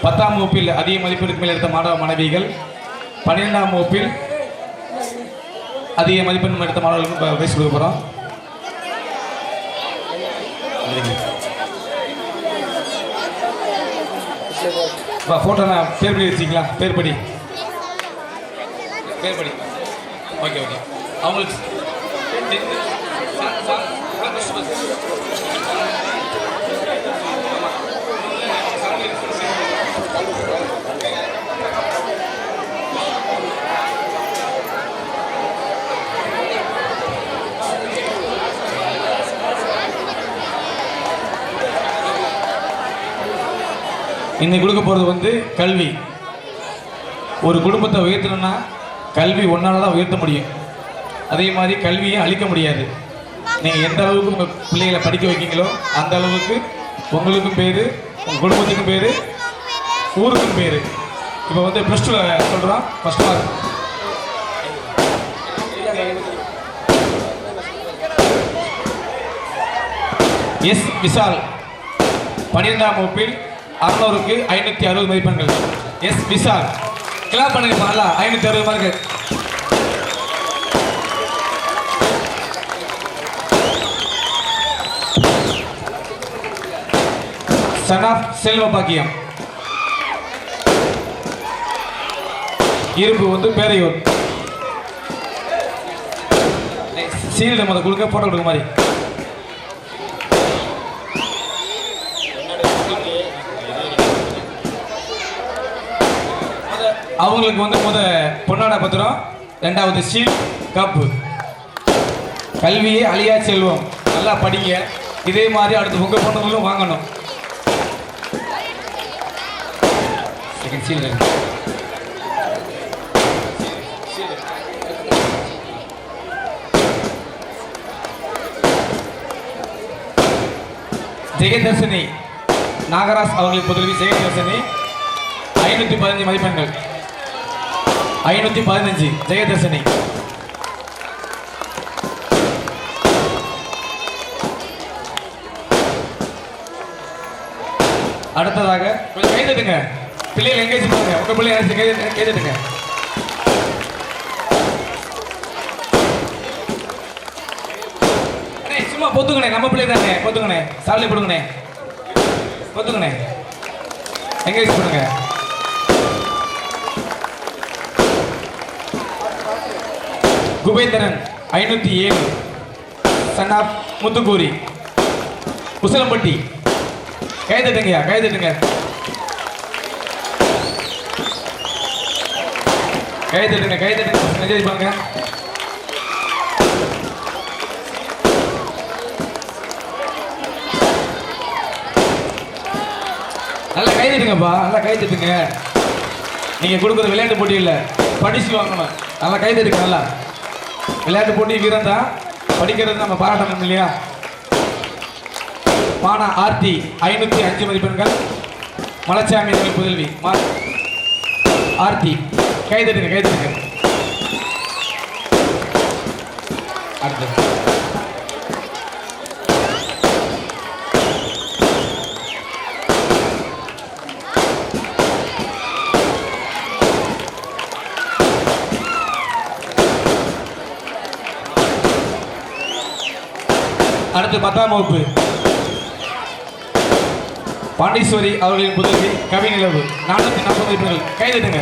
10ஆம் வகுப்பில் அதிக மதிப்பெண்ணுக்கு மேல் எடுத்த மாணவ மாணவிகள், 12ஆம் வகுப்பில் அதிக மதிப்பெண் எடுத்த மாணவர்களுக்கு ப்ரைஸ் கொடுக்க போகிறோம். ஃபோட்டோ நான் பேர் படி வச்சுக்கலாம். பேர் படி ஓகே அவங்களுக்கு இன்னைக்கு கொடுக்க போகிறது வந்து கல்வி. ஒரு குடும்பத்தை உயர்த்தணும்னா கல்வி ஒன்றால் தான் உயர்த்த முடியும். அதே மாதிரி கல்வியை அழிக்க முடியாது. நீங்கள் எந்த அளவுக்கு உங்கள் பிள்ளைகளை படிக்க வைக்கீங்களோ அந்த அளவுக்கு உங்களுக்கும் பேர், உங்கள் குடும்பத்துக்கும் பேர், ஊருக்கும் பேர். இப்போ வந்து +2 சொல்கிறோம். ஃபர்ஸ்ட் மார்க் எஸ் விஷால், 12ஆம் வகுப்பில் 600க்கு 560 மதிப்பெண்கள். எஸ் விஷால், கிளாப் பண்ணுங்க. 560 மார்க்கு. சன் ஆஃப் செல்வ பாக்கியம், இருப்பு வந்து பேரையூர். சீல்டு முதல் கொடுக்க, போட்டோ கொடுக்க மாதிரி. அவங்களுக்கு வந்து பொன்னாடை பத்திரம், 2வது ஷீல்ட் கப்பு. கல்வியே அழியா செல்வம். நல்லா படிங்க. இதே மாதிரி அடுத்து உங்க பொண்ணுங்களும் வாங்கணும். Second shield. ஜெயதர்ஷினி நாகராஜ் அவர்களுக்கு புதல்வி ஜெயதர்ஷினி, 515 மதிப்பெண்கள். 515 ஜெயதர்ஷினி. அடுத்ததாக கொஞ்சம் கைதட்டுங்க. பிள்ளைகள் எங்கேஜ் பண்ணுங்க. உங்க பிள்ளைங்க கைதட்டுங்க. சும்மா பொத்துங்கண்ணே, நம்ம பிள்ளை தானே. பொத்துங்கண்ணே, சாலை போடுங்கண்ணே, பொத்துங்கண்ணே, எங்கேஜ் பண்ணுங்க. Kubendran 507, son of Muthukoori, Kusalampatti. கைதட்டுங்கய்யா, கைதட்டுங்க. மெசேஜ் பண்ணுங்க. நல்லா கைதட்டுங்கப்பா, நல்லா கைதட்டுங்க. நீங்க கொடுக்குற விளையாட்டு போட்டி இல்லை, படிச்சு வாங்கணும். நல்லா கைதட்டுங்க. நல்லா விளையாட்டு போட்டி வீரன் தான், படிக்கிறது நம்ம பாராட்டணும் இல்லையா? மானா ஆர்த்தி 505 மதிப்பெண்கள். மலைச்சாமி அவர்கள் புதல்வி ஆர்த்தி. கைதட்டுங்க. அடுத்து அடுத்து 10ஆம் வகுப்பு பாண்டீஸ்வரி அவர்களின் புதல்வி கவிநிலவு, 440 மதிப்பெண்கள். கைதட்டுங்க.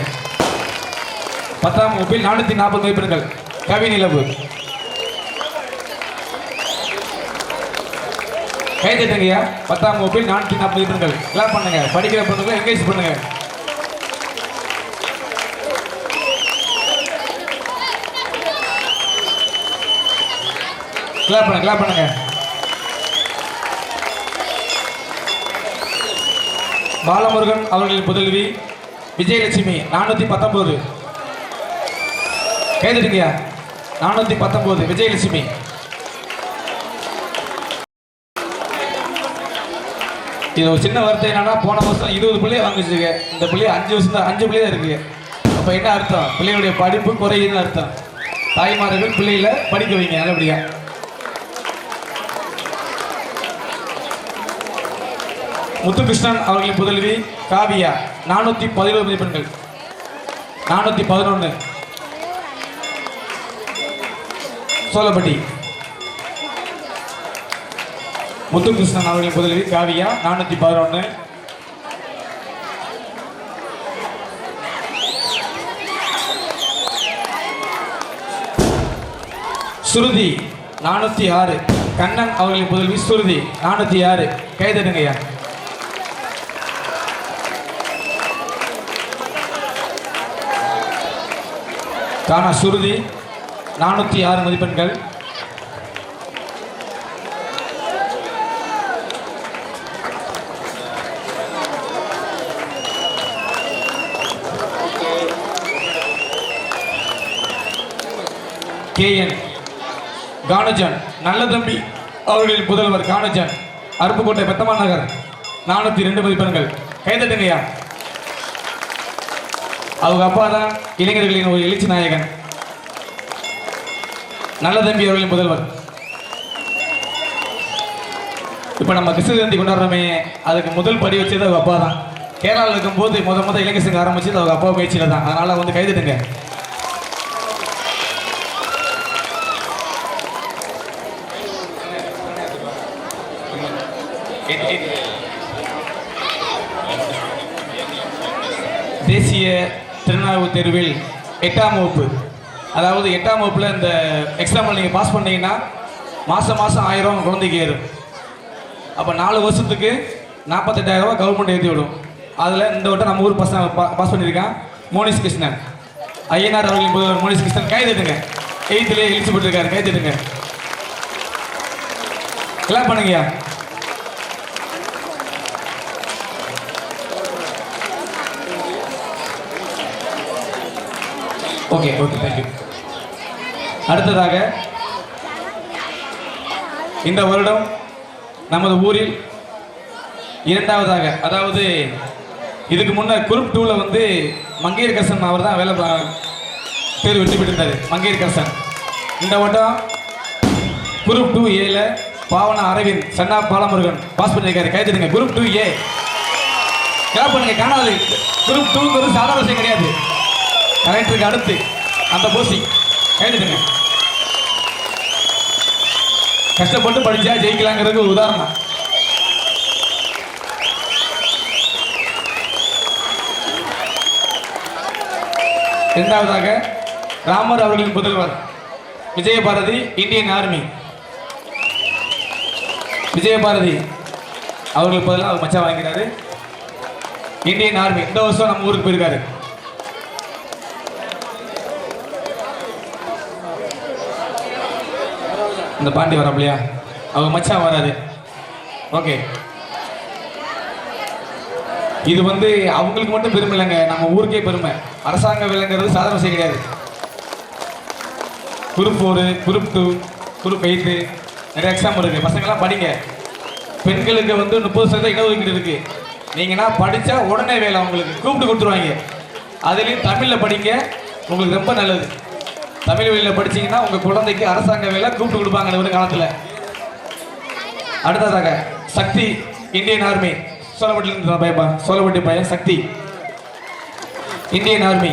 10ஆம் வகுப்பில் 440 மதிப்பெண்கள் கவிநிலவு. கைதட்டுங்கய்யா. 10ஆம் வகுப்பில் 440 மதிப்பெண்கள். கிளாப் பண்ணுங்க. படிக்கிற பொண்ணுங்களை என்கரேஜ் பண்ணுங்க. கிளாப் பண்ணுங்க. பாலமுருகன் அவர்களின் புதல்வி விஜயலட்சுமி 419. கைதட்டுங்கய்யா. 419 விஜயலட்சுமி. இது ஒரு சின்ன வார்த்தை என்னன்னா, போன வருஷம் 20 பிள்ளைய வாங்கிச்சுங்க, இந்த பிள்ளைய 5 வருஷம் தான், 5 பிள்ளைய தான் இருக்கு. அப்போ என்ன அர்த்தம்? பிள்ளைகளுடைய படிப்பு குறையுதுன்னு அர்த்தம். தாய்மார்கள் பிள்ளைகளை படிக்க வைங்க நல்லபடியா. முத்துகிருஷ்ணன் அவர்களின் புதல்வி காவியா 417 மதிப்பெண்கள். 411 சோழப்பட்டி. முத்துகிருஷ்ணன் அவர்களின் புதல்வி காவியா 411. சுருதி 406. கண்ணன் அவர்களின் புதல்வி சுருதி 406. கைதட்டுங்கய்யா. காணா சுருதி 406 மதிப்பெண்கள். கேஎன் கானஜன் நல்ல தம்பி அவர்களின் புதல்வர் கானஜன் அருப்புக்கோட்டை பெத்தமா நகர் 402 மதிப்பெண்கள். கைதட்டுங்கய்யா. அவங்க அப்பா தான் இளைஞர்களின் ஒரு எழுச்சி நாயகன். நல்ல தம்பி அவர்களின் முதல்வர். இப்போ நம்ம கிருஷ்ண ஜெயந்தி கொண்டாடுறோமே, அதுக்கு முதல் படி வச்சது அவங்க அப்பா தான். கேரளாவில் இருக்கும்போது முத இளைஞர் சங்கம் ஆரம்பிச்சது அவங்க அப்பா முயற்சியில தான். அதனால வந்து கைதட்டுங்க. தேசிய திருநாவு தேர்வில் 8ஆம் வகுப்பு, அதாவது 8ஆம் வகுப்பில் இந்த எக்ஸாமில் நீங்கள் பாஸ் பண்ணீங்கன்னா மாதம் 1000 குழந்தைக்கு ஏறும். அப்போ 4 வருஷத்துக்கு 48,000 ரூபா கவர்மெண்ட் ஏற்றி விடும். அதில் இந்த வட்டம் நம்ம ஊர் பசங்க பாஸ் பண்ணியிருக்கான் மோனிஷ் கிருஷ்ணன். ஐயனார் அவர்களின் முதல்வர் மோனிஷ் கிருஷ்ணன். கைதட்டுங்க. 8லேயே இழிச்சுப்பட்டிருக்காரு. கைதட்டுங்க. எல்லாம் பண்ணுங்கய்யா. Okay okay thank you. அடுத்ததாக இந்த வருடம் நமது ஊரில் 2வதாக, அதாவது இதுக்கு முன்னர் குரூப் 2ல் வந்து மங்கையர்கரசன் அவர் தான் வேலை தேர்வு வெற்றி பெற்றிருந்தார். மங்கையர்கரசன் இந்த வட்டம் குரூப் 2A பாவனா அரவிந்த் சன்னா பாலமுருகன் பாஸ் பண்ணியிருக்காரு. கைதுங்க. குரூப் 2A கேப் பண்ணுங்க. காணாது. குரூப் 2ங்கிறது சாதாரண விஷயம் கிடையாது. கலெக்டருக்கு அடுத்து அந்த போஸ்டிங். கைதுங்க. கஷ்டப்பட்டு படிச்சா ஜெயிக்கலாங்கிறது ஒரு உதாரணம். இரண்டாவதாக ராமர் அவர்களின் புதல்வர் விஜயபாரதி இந்தியன் ஆர்மி. விஜயபாரதி அவர்களுக்கு பதிலாக அவர் மச்சா வாங்கிறாரு. இந்தியன் ஆர்மி இந்த வருஷம் நம்ம ஊருக்கு போயிருக்காரு. இந்த பாண்டி வரப்பலையா அவங்க மச்சான் வராது. ஓகே, இது வந்து அவங்களுக்கு மட்டும் பெருமை இல்லைங்க, நம்ம ஊருக்கே பெருமை. அரசாங்க வேலைங்கிறது சாதாரண விஷயம் கிடையாது. குரூப் 4, குரூப் 2, குரூப் 8 நிறைய எக்ஸாம் இருக்கு. பசங்கள்லாம் படிங்க. பெண்களுக்கு வந்து 30% இடஒதுக்கீடு இருக்கு. நீங்கன்னா படித்தா உடனே வேலை உங்களுக்கு கூப்பிட்டு கொடுத்துருவாங்க. அதுலேயும் தமிழில் படிங்க, உங்களுக்கு ரொம்ப நல்லது. தமிழ் வழியில் படிச்சீங்கன்னா உங்கள் குழந்தைக்கு அரசாங்க வேலை கூப்பிட்டு கொடுப்பாங்க ஒரு காலத்தில். அடுத்ததாக சக்தி இந்தியன் ஆர்மி. சோழப்பட்டியில் பயப்பா, சோழப்பட்டி பையன் சக்தி இந்தியன் ஆர்மி.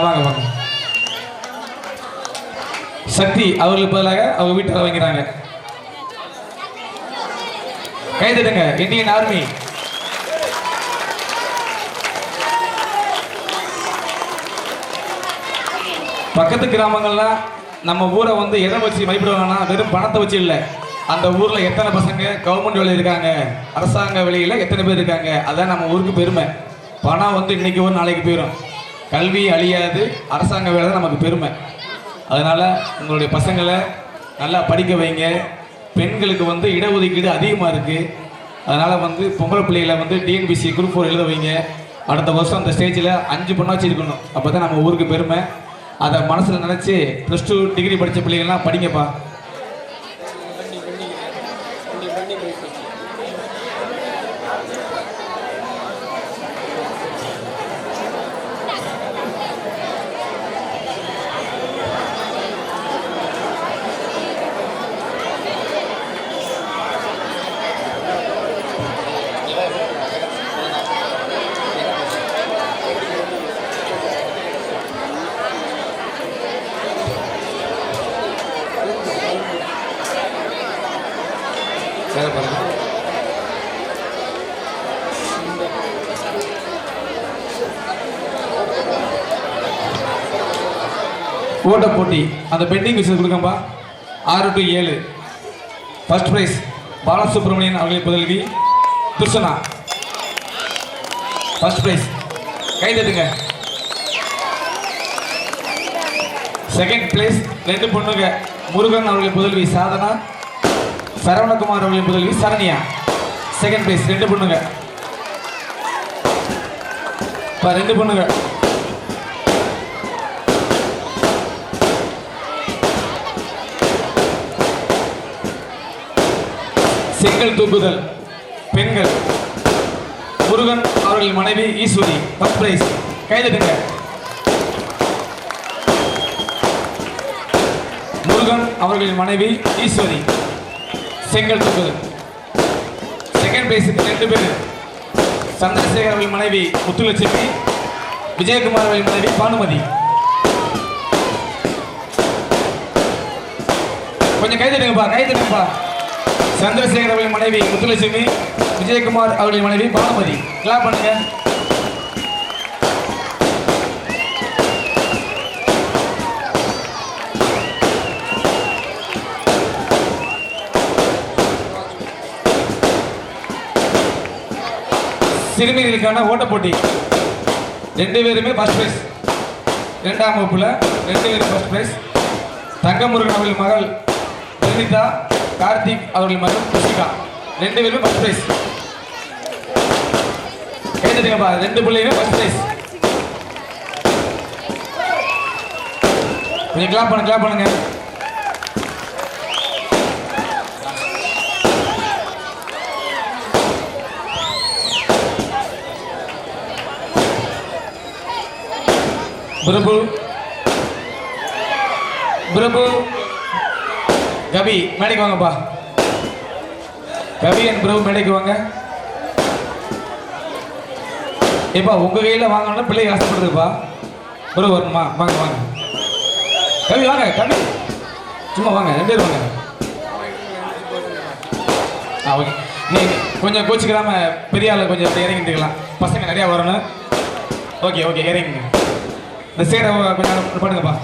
வாங்க வாங்க. சக்தி அவர்களுக்கு பதிலாக அவங்க வீட்டில் வாங்கிறாங்க. கைதட்டுங்க. Indian army. பக்கத்து கிராமங்கள்லாம் நம்ம ஊரை வந்து எதை வச்சு மதிப்பிடுவாங்கன்னா வெறும் பணத்தை வச்சு இல்லை, அந்த ஊரில் எத்தனை பசங்க கவர்மெண்ட் வேலையில் இருக்காங்க, அரசாங்க வேலையில் எத்தனை பேர் இருக்காங்க, அதான் நம்ம ஊருக்கு பெருமை. பணம் வந்து இன்னைக்கு ஒரு நாளைக்கு போயிடும், கல்வி அழியாது, அரசாங்க வேலை தான் நமக்கு பெருமை. அதனால் உங்களுடைய பசங்களை நல்லா படிக்க வைங்க. பெண்களுக்கு வந்து இடஒதுக்கீடு அதிகமாக இருக்குது. அதனால் வந்து பொம்பளை பிள்ளைகளை வந்து டிஎன்பிசி குரூப் 4 எழுத வைங்க. அடுத்த வருஷம் அந்த ஸ்டேஜில் 5 பொண்ணாச்சு இருக்கணும். அப்போ தான் நம்ம ஊருக்கு பெருமை. அதை மனசில் நினச்சி +2 டிகிரி படித்த பிள்ளைகள்லாம் படிங்கப்பா. ஓட்ட போட்டி அந்த பெண்டிங் விஷயம் கொடுங்கப்பா 6 to 7 ஃபர்ஸ்ட் பிரைஸ் பாலசுப்ரமணியன் அவர்களின் புதல்வி துர்சனா ஃபர்ஸ்ட் பிரைஸ் கை தட்டுங்க செகண்ட் பிளேஸ் 2 பொண்ணுங்க முருகன் அவர்களின் புதல்வி சாதனா சரவணகுமார் அவர்களின் புதல்வி சரண்யா செகண்ட் பிளேஸ் 2 பொண்ணுங்க 2 பொண்ணுங்க செங்கல் தூக்குதல் பெண்கள் முருகன் அவர்களின் மனைவி ஈஸ்வரி ஃபர்ஸ்ட் பிரைஸ் கைதட்டுங்க முருகன் அவர்களின் மனைவி ஈஸ்வரி செங்கல் தூக்குதல் செகண்ட் பிரைஸுக்கு 2 பேர் சந்திரசேகர் அவர்களின் மனைவி முத்துலட்சுமி விஜயகுமார் அவர்களின் மனைவி பானுமதி கொஞ்சம் கைதட்டுங்கப்பா சந்திரசேகர் அவர்களின் மனைவி முத்துலட்சுமி விஜயகுமார் அவர்களின் மனைவி பானுமதி கிளாப் பண்ணுங்க சிறுமிகளுக்கான ஓட்ட போட்டி 2 பேருமே ஃபர்ஸ்ட் பிரைஸ் 2ஆம் வகுப்புல 2 பேரும் ஃபர்ஸ்ட் பிரைஸ் தங்கமுருகன் அவர்களின் மகள் பிரணிதா கார்த்திக் அவர்கள் மகன் புஷ்பிகா 2 பேரும் ஃபர்ஸ்ட் பிரைஸ் கைதட்டுங்கப்பா 2 பிள்ளைங்க ஃபர்ஸ்ட் பிரைஸ் கொஞ்சம் கிளாப் பண்ணுங்க பிரபு கவி மேடைக்கு வாங்கப்பா கவி அண்ட் பிரபு மேடைக்கு வாங்க ஏப்பா உங்க கையில வாங்கணும்னா பிள்ளைங்க ஆசைப்படுதுப்பா பிரபு வரணுமா வாங்க கவி வாங்க கவி சும்மா வாங்க 2 பேரும் வாங்க ஓகே நீ கொஞ்சம் கோச்சிக்கிறாம பெரிய ஆளு கொஞ்சம் இறங்கிட்டுக்கலாம் பசங்க நிறையா வரணும் ஓகே இறங்குங்க இந்த சேரை கொஞ்சம் பண்ணுங்கப்பா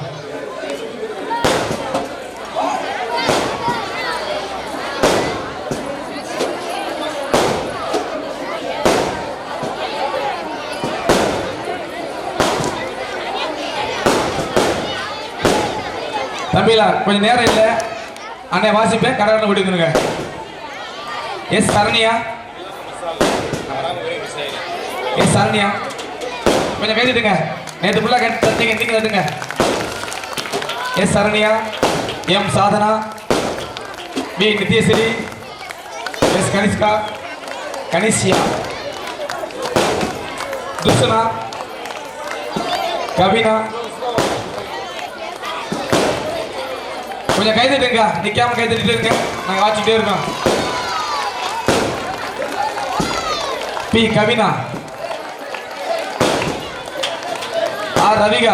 தம்பிலா கொஞ்சம் நேரம் இல்லை அண்ணே வாசிப்பேன் கடவுளை விடுக்குங்க எஸ் சரண்யா கொஞ்சம் கைதிட்டுங்க நேற்று ஃபுல்லாக தட்டிங்க இன்னைக்கு தட்டுங்க S Saranya M Sadhana P Nithyasri S Kanishya Dushana Kavina கொஞ்சம் கை தட்டுங்க நிக்காம கை தட்டிட்டு இருங்க நாங்கள் வாச்சிட்டே இருக்கோம் பி கவினா ஆர் ரவிகா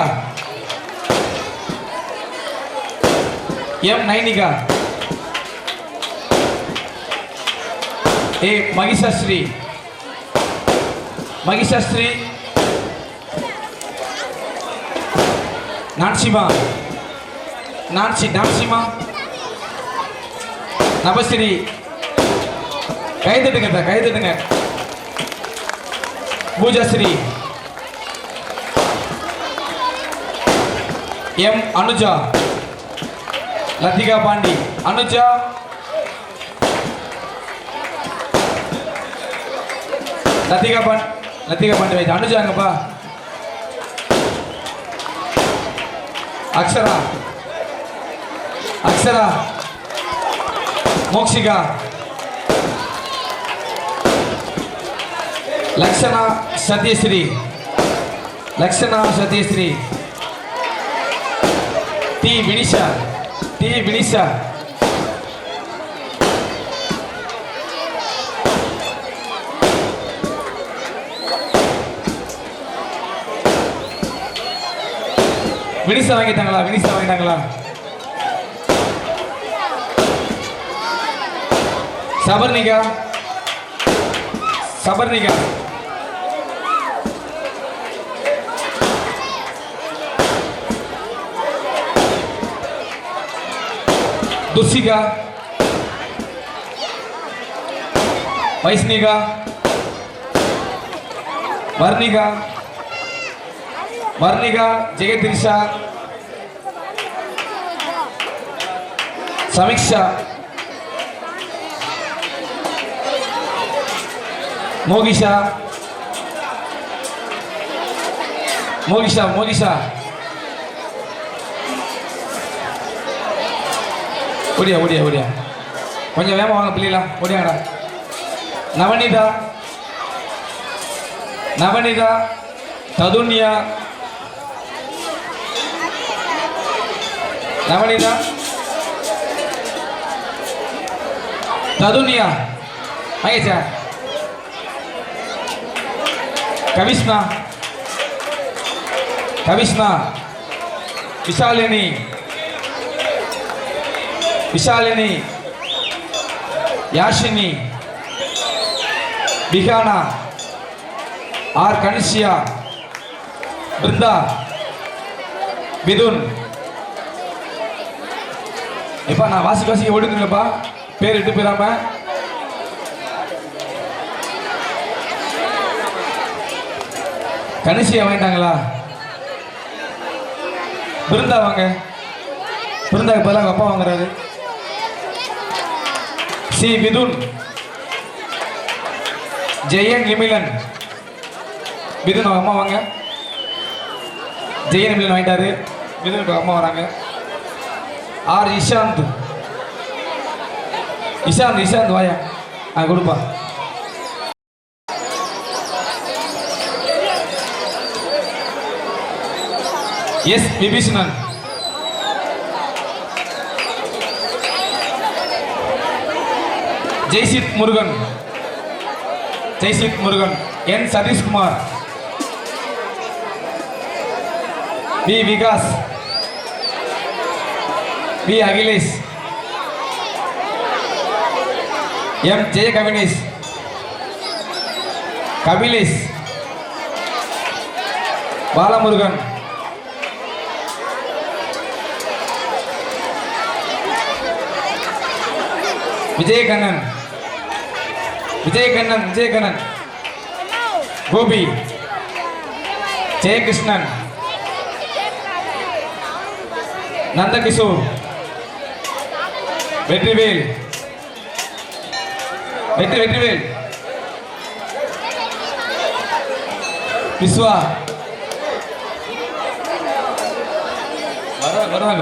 எம் நைனிகா ஏ மகிஷாஸ்ரீ நான்சிமா நபஸ்ரீ கை தட்டுங்க பூஜாஸ்ரீ எம் அனுஜா லத்திகா பாண்டி அனுஜா லத்திகா பாண்டி வைத்து அனுஜாங்கப்பா அக்ஷரா மோக்ஷிகா லக்ஷனா சத்யஸ்ரீ டி வினிஷா வினிஷா வாங்கிட்டாங்களா சபர்ணிகா துர்சிகா, வைஷ்ணிகா, வர்ணிகா, வர்ணிகா, ஜெயதிரிஷா, சமீக்ஷா, மோகிஷா, மோகிஷா, மோகிஷா, ஓடியா ஓடியா ஓடியா, கொஞ்சம் வேகமாக வாங்க பிள்ளைங்களா, ஓடியாங்கடா. நவனிதா, நவனிதா, ததுன்யா, நவனிதா, ததுன்யா, ஆயிடுச்சா. கவிஷ்ணா, கவிஷ்ணா, விஷாலினி, விஷாலினி, யாஷினி, பிகானா, ஆர் கனிஷியா, பிருந்தா, மிதுன். இப்ப நான் வாசிக்க ஓடுங்கப்பா, பேர் இட்டு போயிடாம. கனிஷியா வாங்கிட்டாங்களா? பிருந்தா வாங்க. பிருந்தாக்கு பதிலாக அப்பா வாங்குறாரு. சி மிதுன், ஜெயன் நிமிலன். மிதுன் அம்மா வாங்க. ஜெயன் நிமிலன் வாங்கிட்டாரு. மிதுனுக்கு அம்மா வராங்க. ஆர் இஷாந்த், இஷாந்த், இஷாந்த் வாயா, கொடுப்பா. S Vibishanan, Jaisith Murugan, Jaisith Murugan. N Sathishkumar, V Vikas, V Akilesh, M Jaya Kavinesh, Kabilesh, Balamurugan, Vijayakannan, Vijayakannan, Vijayakannan, Gopi, Jayakrishnan, Nandakishore, Vetrivel, Vetrivel, Vishwa,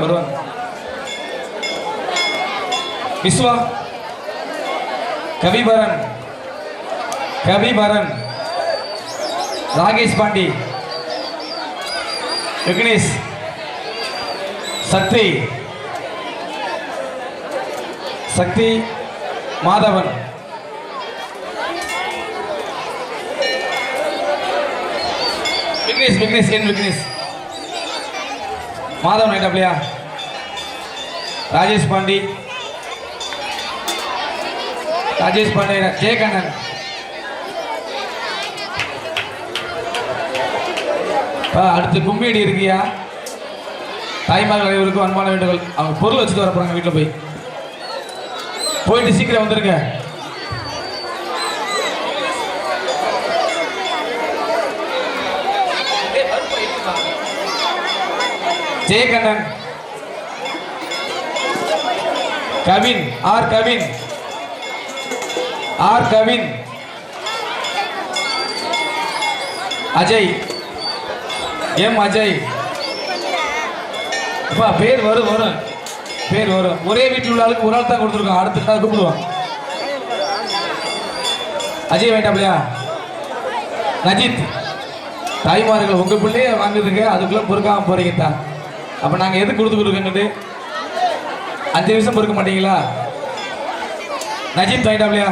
வருவாங்க. விஸ்வா, கவிபரன், கவிபரன், ராகேஷ் பாண்டி, விக்னேஷ், சக்தி, சக்தி, மாதவன், விக்னேஷ், விக்னேஷ், என் விக்னேஷ், மாதவன் ஆயிட்டாப்லையா. ராஜேஷ் பாண்டி, ராஜேஷ் பாண்டே, ஜெயகண்ணன், அடுத்து கும்பிடி இருக்கியா. தாய்மார்கள் அனைவருக்கும் அன்பான வேண்டுகோள். அவங்க பொருள் வச்சுட்டு வர போறாங்க. வீட்டில் போயிட்டு சீக்கிரம் வந்துருங்க. Jayakannan, Kavin, R Kavin, R Kavin, Ajay, M Ajay. பேர் வரும் பேர் வரும். ஒரே வீட்டில் உள்ள ஆளுக்கு ஒரு ஆள் தான் கொடுத்துருக்கோம். அடுத்த கூப்பிடுவோம். அஜய் வேண்டாம்லையா. நஜித், தாய்மார்கள் உங்க பிள்ளையே வாங்குதுங்க, அதுக்குள்ள பொறுக்காம போறீங்க தான். அப்ப நாங்க எதுக்கு கொடுத்துருக்கோங்க? 5 நிமிஷம் பொறுக்க மாட்டீங்களா? நஜித் வாங்கிட்டாப்லையா.